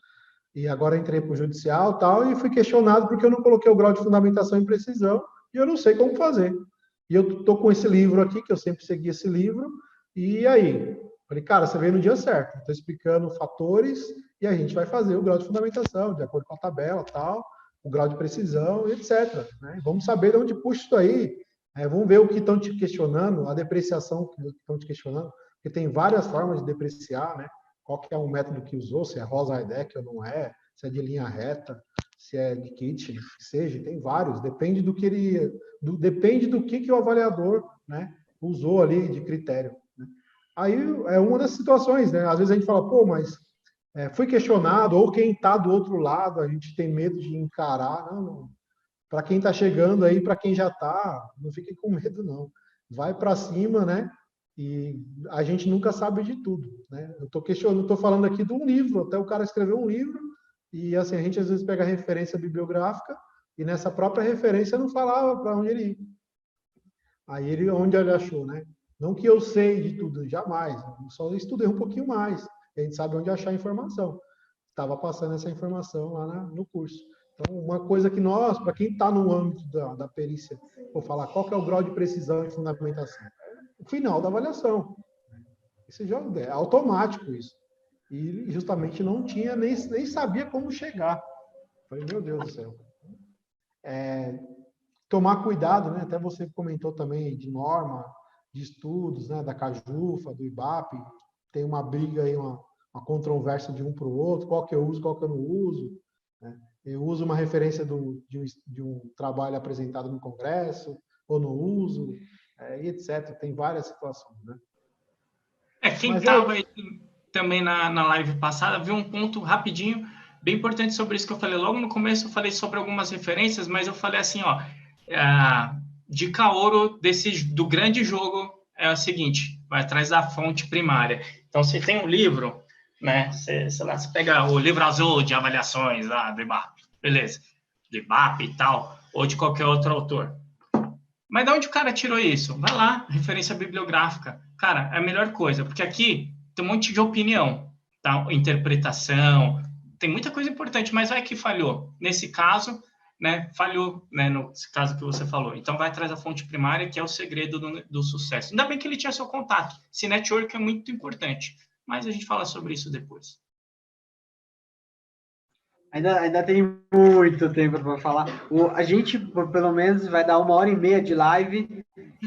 e agora entrei para o judicial tal, e fui questionado porque eu não coloquei o grau de fundamentação em precisão, e eu não sei como fazer. E eu estou com esse livro aqui, que eu sempre segui esse livro, e aí? Falei, cara, você veio no dia certo. Estou explicando fatores e a gente vai fazer o grau de fundamentação, de acordo com a tabela, tal, o grau de precisão, etc. Né? Vamos saber de onde puxa isso aí. Vamos ver o que estão te questionando, a depreciação que estão te questionando, porque tem várias formas de depreciar, né? Qual que é o método que usou, se é Rosa IDEC ou não é, se é de linha reta, se é de kit, que seja, tem vários, depende do que depende do que o avaliador, né, usou ali de critério. Né? Aí é uma das situações, né? Às vezes a gente fala, pô, mas foi questionado, ou quem está do outro lado, a gente tem medo de encarar. Não. Para quem está chegando aí, para quem já está, não fique com medo, não. Vai para cima, né? E a gente nunca sabe de tudo, né? Eu estou questionando, estou falando aqui de um livro, até o cara escreveu um livro, e assim, a gente às vezes pega a referência bibliográfica, e nessa própria referência não falava para onde ele ia. Aí onde ele achou, né? Não que eu sei de tudo, jamais. Eu só estudei um pouquinho mais. A gente sabe onde achar a informação. Estava passando essa informação lá no curso. Então, uma coisa que nós, para quem está no âmbito da perícia, vou falar qual que é o grau de precisão e fundamentação. O final da avaliação. Isso já é automático isso. E justamente não tinha, nem sabia como chegar. Falei, meu Deus do céu. Tomar cuidado, né? Até você comentou também de norma, de estudos, né? Da Cajufa, do IBAP, tem uma briga aí, uma controvérsia de um para o outro, qual que eu uso, qual que eu não uso. Né? Eu uso uma referência de um trabalho apresentado no congresso, ou não uso, e etc. Tem várias situações, né? Quem estava aí também na live passada viu um ponto rapidinho, bem importante sobre isso que eu falei. Logo no começo eu falei sobre algumas referências, mas eu falei assim, ó, dica ouro do grande jogo é o seguinte, vai atrás da fonte primária. Então, se tem um livro, né, sei lá, você pega o livro azul de avaliações lá do IBAP, beleza, do IBAP e tal, ou de qualquer outro autor. Mas de onde o cara tirou isso? Vai lá, referência bibliográfica. Cara, é a melhor coisa, porque aqui tem um monte de opinião, tá? Interpretação, tem muita coisa importante, mas vai que falhou. Nesse caso, né, falhou, né, no caso que você falou. Então, vai atrás da fonte primária, que é o segredo do sucesso. Ainda bem que ele tinha seu contato. Esse network é muito importante, mas a gente fala sobre isso depois. Ainda tem muito tempo para falar. A gente, pelo menos, vai dar 1h30 de live.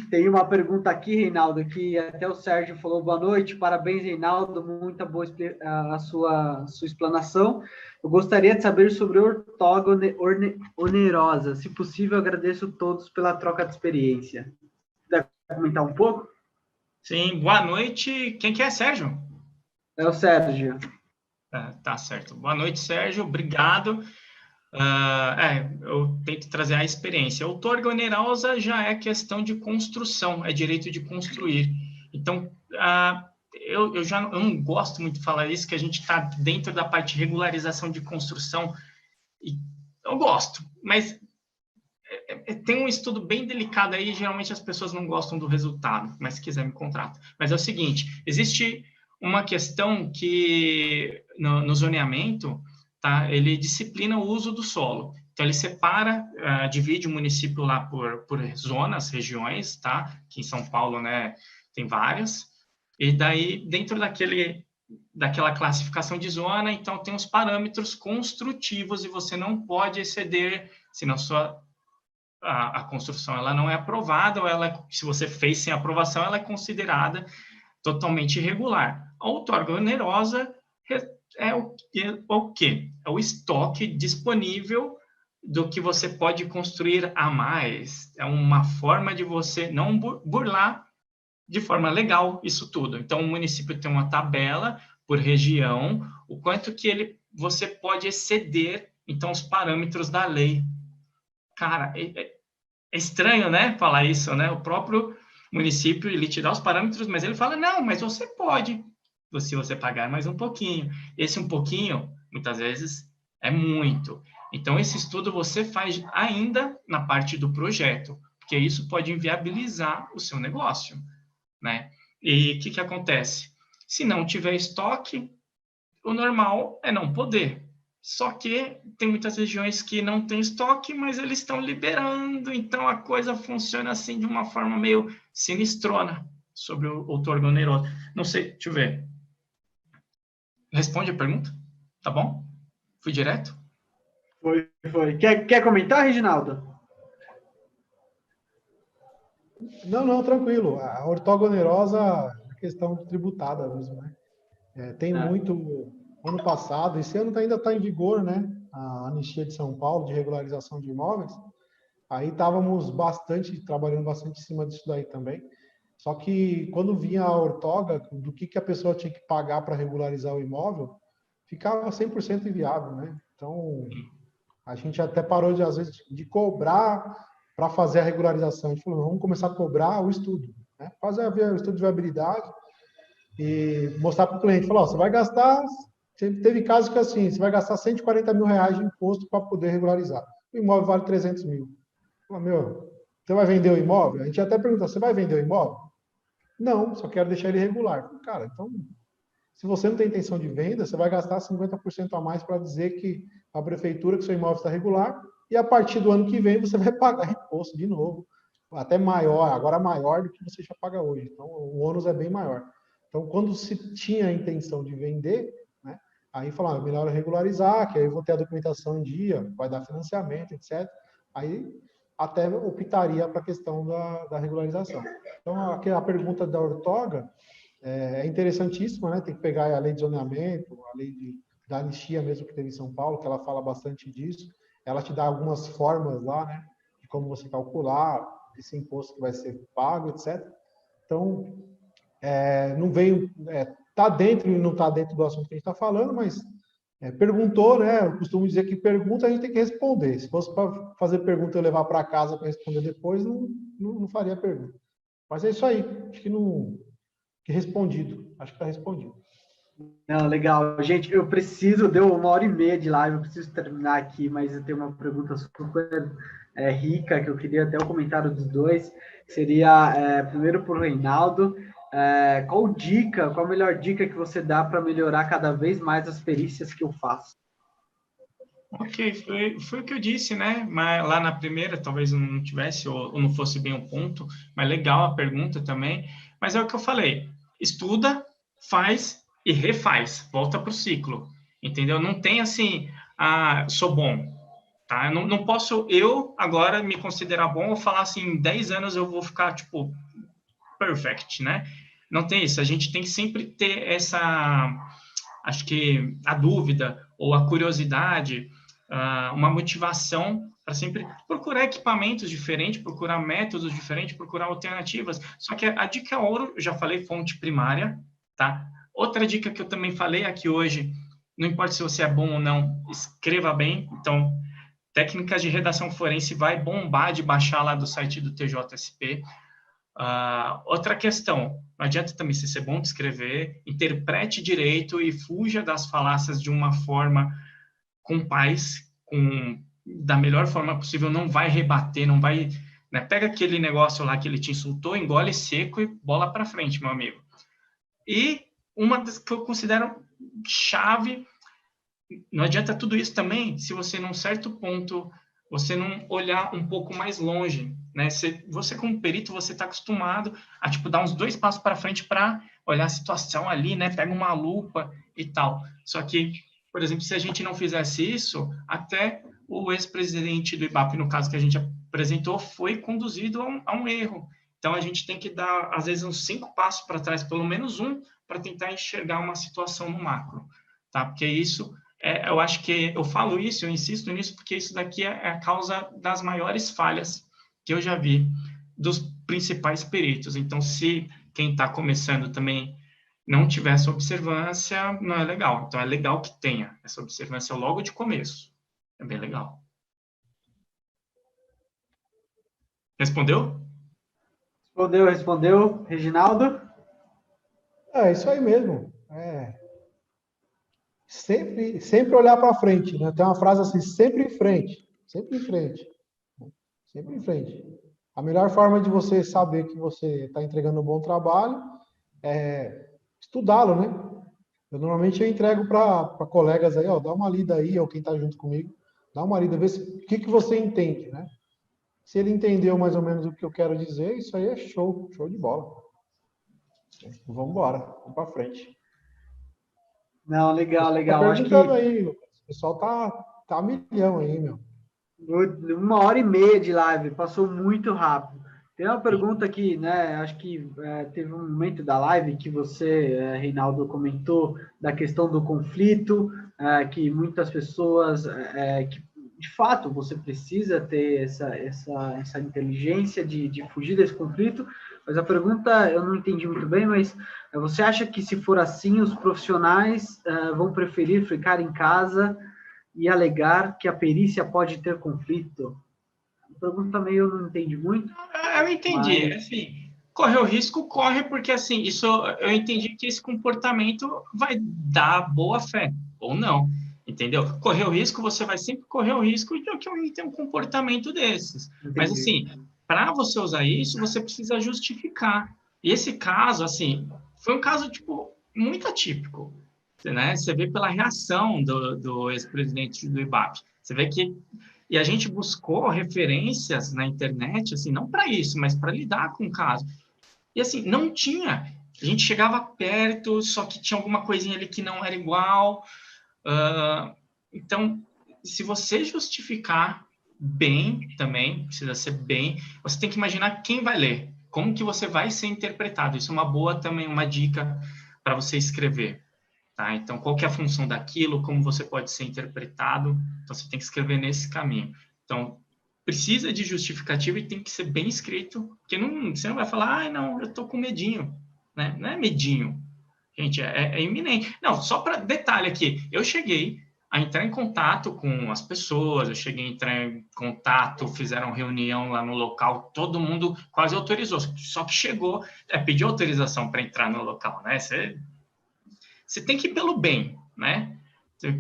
Tem uma pergunta aqui, Reinaldo, que até o Sérgio falou, boa noite, parabéns, Reinaldo, muito boa a sua explanação. Eu gostaria de saber sobre ortoga onerosa. Se possível, agradeço a todos pela troca de experiência. Quer comentar um pouco? Sim, boa noite. Quem que é, Sérgio? É o Sérgio. Tá certo. Boa noite, Sérgio. Obrigado. Eu tento trazer a experiência. Outorga onerosa já é questão de construção, é direito de construir. Então, eu não gosto muito de falar isso, que a gente está dentro da parte de regularização de construção, e eu gosto, mas tem um estudo bem delicado aí, geralmente as pessoas não gostam do resultado, mas se quiser me contrata. Mas é o seguinte, existe uma questão que no zoneamento, tá, ele disciplina o uso do solo. Então, ele separa, divide o município lá por zonas, regiões, tá? Aqui em São Paulo, né, tem várias. E daí, dentro daquela classificação de zona, então, tem os parâmetros construtivos e você não pode exceder, senão a construção ela não é aprovada, ou se você fez sem aprovação, ela é considerada totalmente irregular. A outorga onerosa é o quê? É o estoque disponível do que você pode construir a mais. É uma forma de você não burlar de forma legal isso tudo. Então, o município tem uma tabela por região, o quanto que você pode exceder, então, os parâmetros da lei. Cara, é estranho, né, falar isso, né? O próprio município, ele te dá os parâmetros, mas ele fala, não, mas você pode, se você pagar mais um pouquinho. Esse um pouquinho, muitas vezes, é muito. Então, esse estudo você faz ainda na parte do projeto, porque isso pode inviabilizar o seu negócio, né? E o que acontece? Se não tiver estoque, o normal é não poder. Só que tem muitas regiões que não tem estoque, mas eles estão liberando, então a coisa funciona assim de uma forma meio sinistrona. sobre o outorga onerosa. Não sei, deixa eu ver. Responde a pergunta? Tá bom? Fui direto? Foi. Quer comentar, Reginaldo? Não, tranquilo. A outorga onerosa é questão tributada mesmo, né? Tem muito. Ano passado, esse ano ainda está em vigor, né? A anistia de São Paulo de regularização de imóveis. Aí estávamos trabalhando bastante em cima disso daí também. Só que quando vinha a outorga, do que a pessoa tinha que pagar para regularizar o imóvel, ficava 100% inviável, né? Então, a gente até parou, às vezes, de cobrar para fazer a regularização. A gente falou, vamos começar a cobrar o estudo, né? Fazer o estudo de viabilidade e mostrar para o cliente. Falou, você vai gastar... Teve casos que, assim, você vai gastar 140 mil reais de imposto para poder regularizar. O imóvel vale 300 mil. Falei, meu, você vai vender o imóvel? A gente até pergunta, você vai vender o imóvel? Não, só quero deixar ele regular. Falei, cara, então, se você não tem intenção de venda, você vai gastar 50% a mais para dizer que a prefeitura que seu imóvel está regular e a partir do ano que vem você vai pagar imposto de novo, até maior, agora maior do que você já paga hoje. Então, o ônus é bem maior. Então, quando se tinha a intenção de vender, né, aí falaram, melhor regularizar, que aí eu vou ter a documentação em dia, vai dar financiamento, etc. Aí até optaria para a questão da regularização. Então, a pergunta da outorga é interessantíssima, né? Tem que pegar a lei de zoneamento, a lei da anistia mesmo que teve em São Paulo, que ela fala bastante disso. Ela te dá algumas formas lá, né? De como você calcular esse imposto que vai ser pago, etc. Então, não veio... Tá dentro e não está dentro do assunto que a gente está falando, mas perguntou, né? Eu costumo dizer que pergunta a gente tem que responder. Se fosse para fazer pergunta e eu levar para casa para responder depois, não faria pergunta. Mas é isso aí. Acho que não... Respondido. Acho que está respondido. Não, legal. Gente, deu 1h30 de live, eu preciso terminar aqui, mas eu tenho uma pergunta super rica, que eu queria até o comentário dos dois. Seria, primeiro para o Reinaldo, qual a melhor dica que você dá para melhorar cada vez mais as perícias que eu faço? Ok, foi o que eu disse, né? Mas lá na primeira talvez não tivesse, ou não fosse bem o ponto, mas legal a pergunta também. Mas é o que eu falei: estuda, faz e refaz, volta para o ciclo, entendeu? Não tem assim, sou bom, tá? Eu não posso agora me considerar bom ou falar assim, em 10 anos eu vou ficar, tipo, perfect, né? Não tem isso, a gente tem que sempre ter acho que a dúvida ou a curiosidade, uma motivação para sempre procurar equipamentos diferentes, procurar métodos diferentes, procurar alternativas. Só que a dica ouro, eu já falei, fonte primária, tá? Outra dica que eu também falei aqui hoje, não importa se você é bom ou não, escreva bem. Então, técnicas de redação forense vai bombar de baixar lá do site do TJSP. Outra questão, não adianta também você ser bom de escrever, interprete direito e fuja das falácias de uma forma com paz, da melhor forma possível, não vai rebater, não vai... Né, pega aquele negócio lá que ele te insultou, engole seco e bola para frente, meu amigo. E uma das que eu considero chave, não adianta tudo isso também se você, num certo ponto, você não olhar um pouco mais longe, né? Você como perito, você está acostumado a, tipo, dar uns 2 passos para frente para olhar a situação ali, né? Pega uma lupa e tal. Só que, por exemplo, se a gente não fizesse isso, até o ex-presidente do IBAP, no caso que a gente apresentou, foi conduzido a um erro. Então, a gente tem que dar, às vezes, uns 5 passos para trás, pelo menos um, para tentar enxergar uma situação no macro, tá? Porque isso... eu acho que eu falo isso, eu insisto nisso, porque isso daqui é a causa das maiores falhas que eu já vi dos principais peritos. Então, se quem está começando também não tiver essa observância, não é legal. Então, é legal que tenha essa observância logo de começo. É bem legal. Respondeu? Respondeu. Reginaldo? É isso aí mesmo. Sempre olhar para frente, né? Tem uma frase assim, sempre em frente, sempre em frente, sempre em frente. A melhor forma de você saber que você está entregando um bom trabalho é estudá-lo, né? Normalmente eu entrego para colegas aí, ó, dá uma lida aí, ou quem está junto comigo, dá uma lida, vê o que você entende, né? Se ele entendeu mais ou menos o que eu quero dizer, isso aí é show de bola. Vamos embora, vamos para frente. Não, legal, legal. Tá Acho que perguntando aí, Lucas. O pessoal tá a milhão aí, meu. 1 hora e meia de live, passou muito rápido. Tem uma pergunta aqui, né? Acho que teve um momento da live que você, Reinaldo, comentou da questão do conflito, que muitas pessoas, que de fato você precisa ter essa inteligência de fugir desse conflito. Mas a pergunta eu não entendi muito bem, mas você acha que se for assim, os profissionais vão preferir ficar em casa e alegar que a perícia pode ter conflito? A pergunta meio eu não entendi muito, Eu entendi. mas... Assim, correr o risco, corre, porque assim, isso eu entendi que esse comportamento vai dar boa fé, ou não. Entendeu? Correr o risco, você vai sempre correr o risco de que alguém tenha um comportamento desses. Mas Entendi. assim, para você usar isso, você precisa justificar. E esse caso, assim, foi um caso, tipo, muito atípico. Né? Você vê pela reação do ex-presidente do IBAP. Você vê que e a gente buscou referências na internet, assim, não para isso, mas para lidar com o caso. E assim, não tinha. A gente chegava perto, só que tinha alguma coisinha ali que não era igual. Então, se você justificar bem também, precisa ser bem, você tem que imaginar quem vai ler, como que você vai ser interpretado. Isso é uma boa também, uma dica para você escrever. Tá? Então, qual que é a função daquilo, como você pode ser interpretado, então você tem que escrever nesse caminho. Então, precisa de justificativa e tem que ser bem escrito, porque você não vai falar, não, eu tô com medinho, né? Não é medinho, gente, é iminente. Não, só para detalhe aqui, eu cheguei a entrar em contato com as pessoas, eu cheguei a entrar em contato, fizeram reunião lá no local, todo mundo quase autorizou, só que chegou, pediu autorização para entrar no local, né? Você tem que ir pelo bem, né?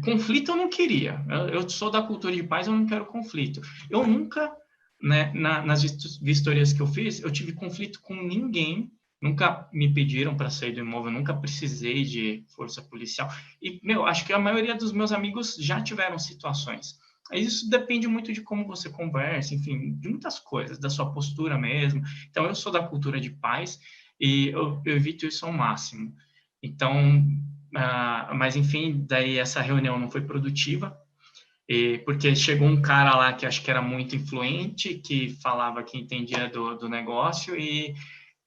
Conflito eu não queria. Eu sou da cultura de paz, eu não quero conflito. Eu nunca, né, nas vistorias que eu fiz, eu tive conflito com ninguém. Nunca me pediram para sair do imóvel, nunca precisei de força policial. E, acho que a maioria dos meus amigos já tiveram situações. Isso depende muito de como você conversa, enfim, de muitas coisas, da sua postura mesmo. Então, eu sou da cultura de paz e eu evito isso ao máximo. Então, mas enfim, daí essa reunião não foi produtiva, porque chegou um cara lá que acho que era muito influente, que falava que entendia do negócio, e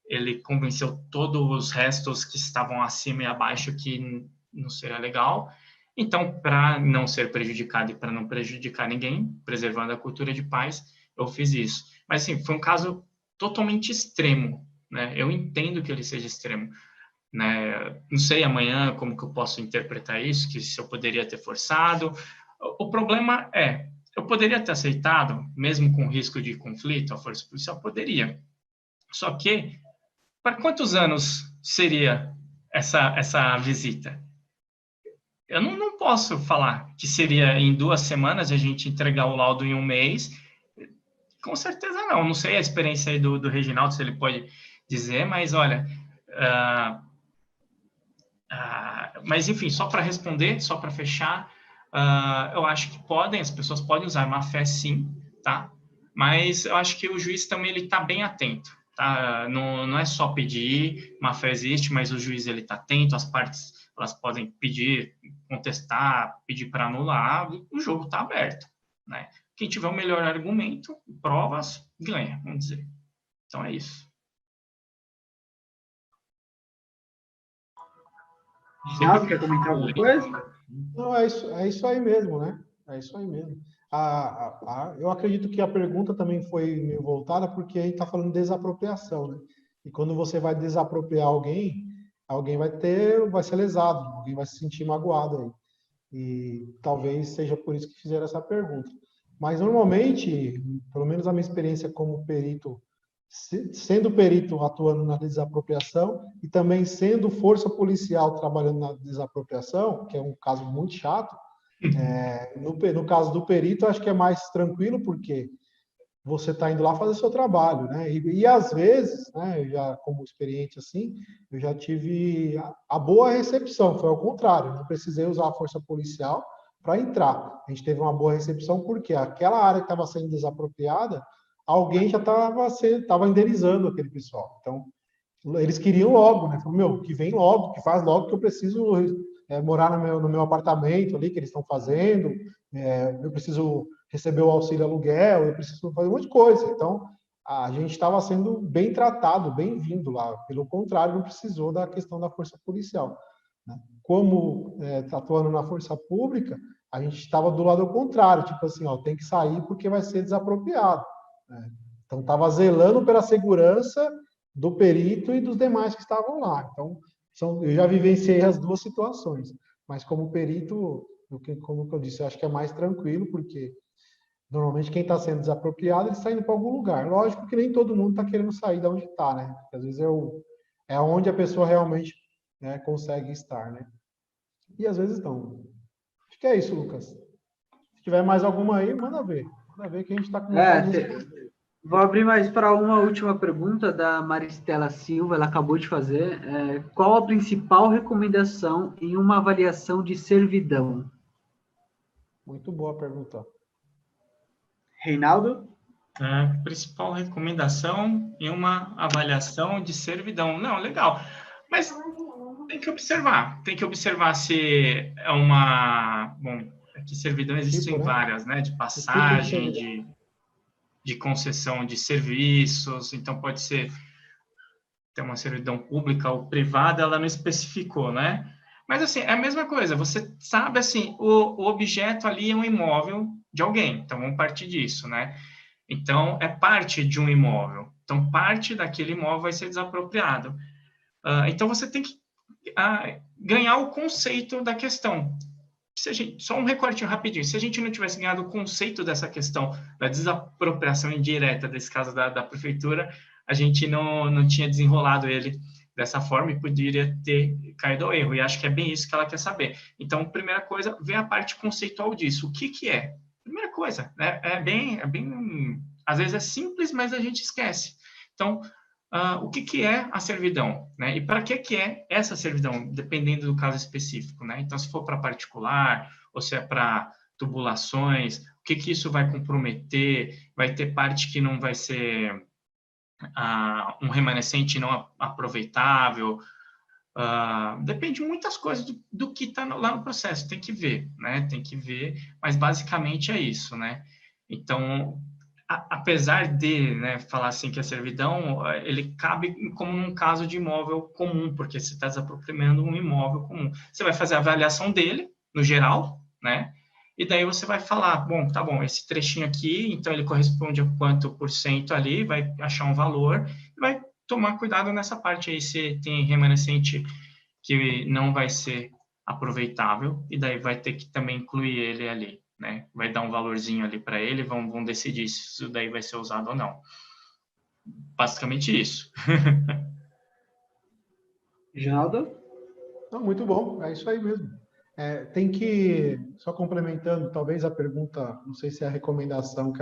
ele convenceu todos os restos que estavam acima e abaixo que não seria legal. Então, para não ser prejudicado e para não prejudicar ninguém, preservando a cultura de paz, eu fiz isso. Mas, assim, foi um caso totalmente extremo, né? Eu entendo que ele seja extremo, né? Não sei amanhã como que eu posso interpretar isso, que se eu poderia ter forçado. O problema é, eu poderia ter aceitado, mesmo com risco de conflito, a força policial poderia. Só que, para quantos anos seria essa visita? Eu não posso falar que seria em 2 semanas a gente entregar o laudo em 1 mês. Com certeza não. Não sei a experiência aí do Reginaldo, se ele pode dizer, mas olha... mas, enfim, só para responder, só para fechar, eu acho que as pessoas podem usar má fé, sim, tá? Mas eu acho que o juiz também ele está bem atento, tá? Não é só pedir, má fé existe, mas o juiz ele está atento, as partes elas podem pedir, contestar, pedir para anular, o jogo está aberto, né? Quem tiver o melhor argumento, provas, ganha, vamos dizer. Então é isso. Renato, quer comentar alguma coisa? Não, é isso aí mesmo, né? É isso aí mesmo. Eu acredito que a pergunta também foi meio voltada porque a gente está falando de desapropriação, né? E quando você vai desapropriar alguém, alguém vai ser lesado, alguém vai se sentir magoado aí. E talvez seja por isso que fizeram essa pergunta. Mas normalmente, pelo menos a minha experiência como perito, sendo perito atuando na desapropriação e também sendo força policial trabalhando na desapropriação, que é um caso muito chato, no caso do perito, acho que é mais tranquilo, porque você está indo lá fazer seu trabalho, né? E às vezes, né, já como experiente assim, eu já tive a boa recepção, foi ao contrário, não precisei usar a força policial para entrar. A gente teve uma boa recepção porque aquela área que estava sendo desapropriada, alguém já estava indenizando aquele pessoal. Então, Eles queriam logo, né? Falaram, meu, que vem logo, que faz logo, que eu preciso morar no meu apartamento ali que eles estão fazendo, eu preciso receber o auxílio aluguel, eu preciso fazer um monte de coisa. Então, a gente estava sendo bem tratado, bem-vindo lá. Pelo contrário, não precisou da questão da força policial, né? Como está atuando na força pública, a gente estava do lado contrário, tipo assim, ó, tem que sair porque vai ser desapropriado, né? Então, estava zelando pela segurança do perito e dos demais que estavam lá. Então, eu já vivenciei as duas situações, mas como perito, como eu disse, eu acho que é mais tranquilo, porque normalmente quem está sendo desapropriado, ele está indo para algum lugar. Lógico que nem todo mundo está querendo sair de onde está, né? Porque às vezes é onde a pessoa realmente, né, consegue estar, né? E às vezes não. Acho que é isso, Lucas. Se tiver mais alguma aí, manda ver. Manda ver que a gente está com vontade de responder. Vou abrir mais para uma última pergunta da Maristela Silva, ela acabou de fazer. Qual a principal recomendação em uma avaliação de servidão? Muito boa pergunta. Reinaldo? Principal recomendação em uma avaliação de servidão. Não, legal. Mas tem que observar se é uma... Bom, aqui servidão existem Tipo, né? várias, né? De O tipo de passagem, servidão. de concessão de serviços, então pode ser ter uma servidão pública ou privada, ela não especificou, né? Mas, assim, é a mesma coisa, você sabe, assim, o objeto ali é um imóvel de alguém, então vamos partir disso, né? Então, é parte de um imóvel, então parte daquele imóvel vai ser desapropriado. Então, você tem que ganhar o conceito da questão. Só um recorte rapidinho, se a gente não tivesse ganhado o conceito dessa questão da desapropriação indireta, desse caso da prefeitura, a gente não tinha desenrolado ele dessa forma e poderia ter caído ao erro, e acho que é bem isso que ela quer saber. Então, primeira coisa, ver a parte conceitual disso, o que é? Primeira coisa, né? Às vezes é simples, mas a gente esquece. Então, o que é a servidão, né? E para que é essa servidão, dependendo do caso específico, né? Então, se for para particular, ou se é para tubulações, o que isso vai comprometer? Vai ter parte que não vai ser um remanescente não aproveitável, depende de muitas coisas do que está lá no processo, tem que ver, né? Tem que ver, mas basicamente é isso, né? Então, apesar de, né, falar assim que a servidão, ele cabe como num caso de imóvel comum, porque você está desapropriando um imóvel comum. Você vai fazer a avaliação dele, no geral, né? E daí você vai falar, bom, tá bom, esse trechinho aqui, então ele corresponde a quanto por cento ali, vai achar um valor, e vai tomar cuidado nessa parte aí, se tem remanescente que não vai ser aproveitável, e daí vai ter que também incluir ele ali, né? Vai dar um valorzinho ali para ele, vão decidir se isso daí vai ser usado ou não. Basicamente isso. Reginaldo? Não, muito bom, é isso aí mesmo. Tem que, só complementando, talvez a pergunta, não sei se é a recomendação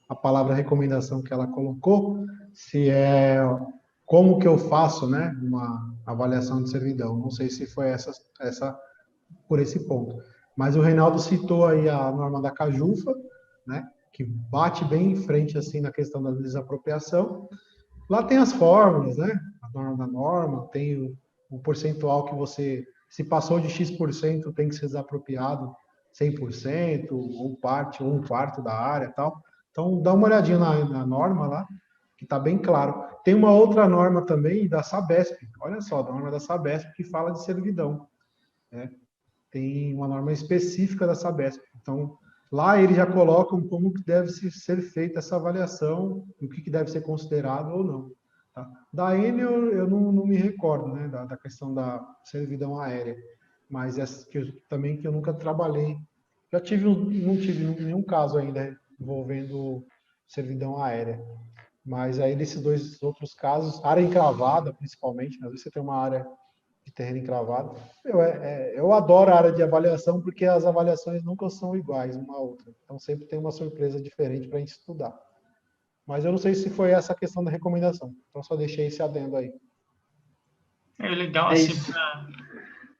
a palavra recomendação que ela colocou, se é como que eu faço, né, uma avaliação de servidão. Não sei se foi essa por esse ponto. Mas o Reinaldo citou aí a norma da Cajufa, né, que bate bem em frente assim na questão da desapropriação. Lá tem as fórmulas, né? A norma da norma, tem o percentual que você, se passou de X%, tem que ser desapropriado 100%, ou parte, ou um quarto da área tal. Então, dá uma olhadinha na norma lá, que está bem claro. Tem uma outra norma também da Sabesp, olha só, da norma da Sabesp, que fala de servidão, né? Tem uma norma específica da Sabesp. Então, lá eles já colocam como que deve ser feita essa avaliação, o que deve ser considerado ou não. Tá? Da Enel, eu não me recordo, né, da questão da servidão aérea, mas essa também que eu nunca trabalhei. Já não tive nenhum caso ainda envolvendo servidão aérea. Mas aí, desses dois outros casos, área encravada, principalmente, às vezes você tem uma área de terreno encravado. Eu adoro a área de avaliação porque as avaliações nunca são iguais uma à outra. Então sempre tem uma surpresa diferente para a gente estudar. Mas eu não sei se foi essa a questão da recomendação. Então só deixei esse adendo aí. É legal, É assim, isso.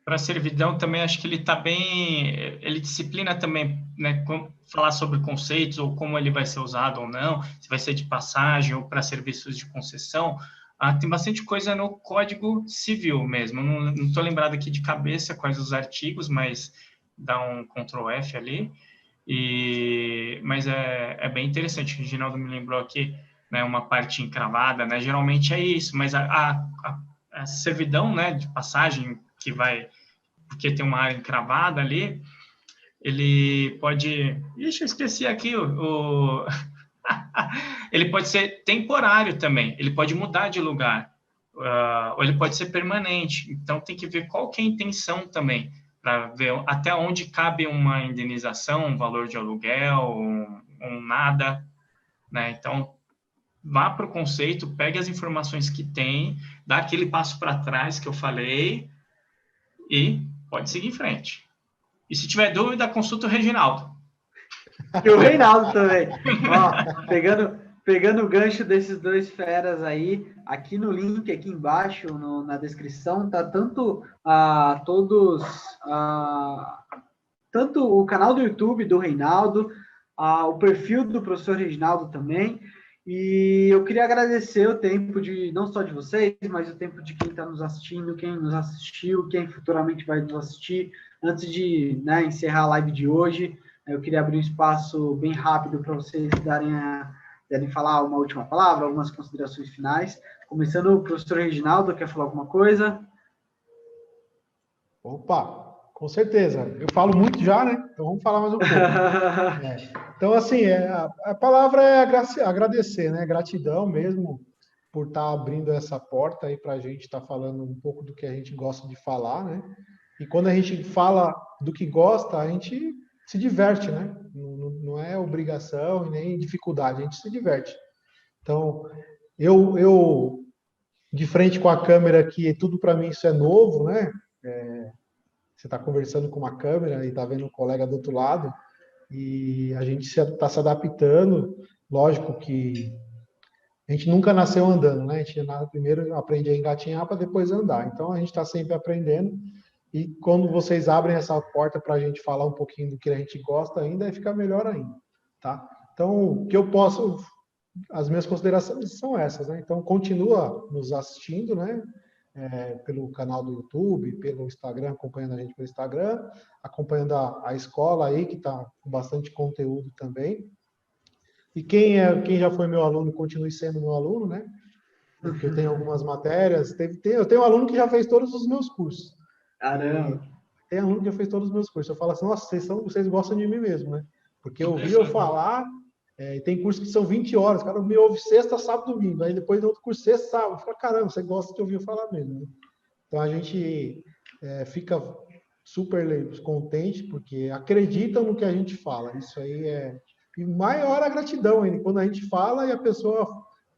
para servidão também, acho que ele está bem, ele disciplina também, né, falar sobre conceitos ou como ele vai ser usado ou não, se vai ser de passagem ou para serviços de concessão, tem bastante coisa no Código Civil mesmo. Não estou lembrado aqui de cabeça quais os artigos, mas dá um Ctrl F ali. Mas é bem interessante. O Reginaldo me lembrou aqui, né, uma parte encravada, né? Geralmente é isso, mas a servidão, né, de passagem que vai, porque tem uma área encravada ali, ele pode... Ixi, eu esqueci aqui ele pode ser temporário também, ele pode mudar de lugar, ou ele pode ser permanente. Então, tem que ver qual que é a intenção também, para ver até onde cabe uma indenização, um valor de aluguel, um nada, né? Então, vá para o conceito, pegue as informações que tem, dá aquele passo para trás que eu falei e pode seguir em frente. E se tiver dúvida, consulta o Reginaldo. E o Reinaldo também. Ó, pegando o gancho desses dois feras aí, aqui no link, aqui embaixo, na descrição, tá tanto tanto o canal do YouTube do Reinaldo, o perfil do professor Reginaldo também. E eu queria agradecer o tempo não só de vocês, mas o tempo de quem está nos assistindo, quem nos assistiu, quem futuramente vai nos assistir. Antes de, né, encerrar a live de hoje, eu queria abrir um espaço bem rápido para vocês darem falar uma última palavra, algumas considerações finais. Começando, o professor Reginaldo, quer falar alguma coisa? Opa, com certeza. Eu falo muito já, né? Então vamos falar mais um pouco. Então, assim, a palavra é agradecer, né? Gratidão mesmo por estar abrindo essa porta aí para a gente estar falando um pouco do que a gente gosta de falar, né? E quando a gente fala do que gosta, a gente se diverte, né? Não é obrigação e nem dificuldade, a gente se diverte. Então, eu de frente com a câmera aqui, tudo para mim isso é novo, né? Você está conversando com uma câmera e está vendo um colega do outro lado, e a gente está se adaptando. Lógico que a gente nunca nasceu andando, né? A gente primeiro aprende a engatinhar para depois andar. Então, a gente está sempre aprendendo. E quando vocês abrem essa porta para a gente falar um pouquinho do que a gente gosta ainda, fica melhor ainda, tá? Então, o que eu posso... As minhas considerações são essas, né? Então, continua nos assistindo, né? Pelo canal do YouTube, pelo Instagram, acompanhando a gente pelo Instagram, acompanhando a escola aí, que está com bastante conteúdo também. E quem já foi meu aluno, continue sendo meu aluno, né? Porque eu tenho algumas matérias. Eu tenho um aluno que já fez todos os meus cursos. Caramba! Tem aluno que já fez todos os meus cursos. Eu falo assim, nossa, vocês gostam de mim mesmo, né? Porque eu ouvi eu falar, tem cursos que são 20 horas, cara, me ouve sexta, sábado, domingo. Aí depois tem outro curso sexta, sábado. Fala, caramba, você gosta de ouvir eu falar mesmo, né? Então a gente fica super contente, porque acreditam no que a gente fala. Isso aí e maior a gratidão ainda, quando a gente fala e a pessoa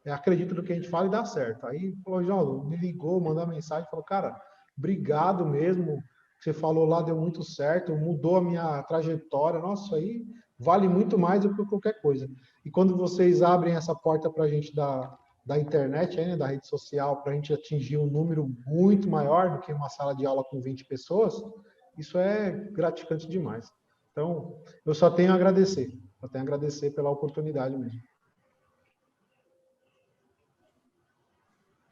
acredita no que a gente fala e dá certo. Aí, falou, João, me ligou, mandou uma mensagem, falou, cara, obrigado mesmo, você falou lá, deu muito certo, mudou a minha trajetória. Nossa, aí vale muito mais do que qualquer coisa. E quando vocês abrem essa porta para a gente da internet, né, da rede social, para a gente atingir um número muito maior do que uma sala de aula com 20 pessoas, isso é gratificante demais. Então, eu só tenho a agradecer. Só tenho a agradecer pela oportunidade mesmo.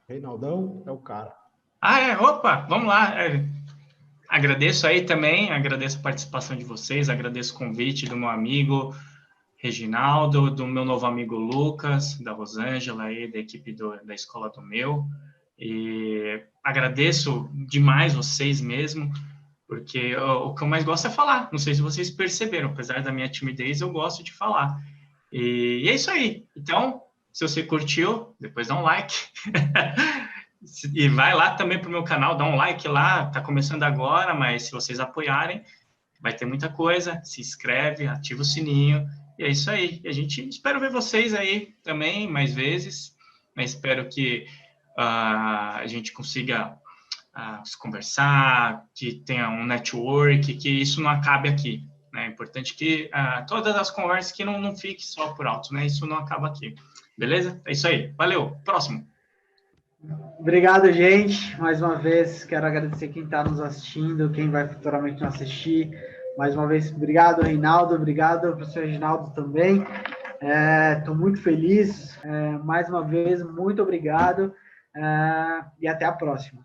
Reinaldão é o cara. Opa, vamos lá. Agradeço aí também, agradeço a participação de vocês, agradeço o convite do meu amigo Reginaldo, do meu novo amigo Lucas, da Rosângela aí, da equipe da Escola do Meu. E agradeço demais vocês mesmo, porque o que eu mais gosto é falar. Não sei se vocês perceberam, apesar da minha timidez, eu gosto de falar. E é isso aí. Então, se você curtiu, depois dá um like. E vai lá também para o meu canal, dá um like lá. Está começando agora, mas se vocês apoiarem, vai ter muita coisa. Se inscreve, ativa o sininho. E é isso aí. E a gente espera ver vocês aí também mais vezes. Mas espero que a gente consiga se conversar, que tenha um network, que isso não acabe aqui. Né? É importante que todas as conversas que não fiquem só por alto, né? Isso não acaba aqui. Beleza? É isso aí. Valeu. Próximo. Obrigado, gente. Mais uma vez, quero agradecer quem está nos assistindo, quem vai futuramente nos assistir. Mais uma vez, obrigado, Reinaldo. Obrigado, professor Reginaldo, também. Estou muito feliz. Mais uma vez, muito obrigado. e até a próxima.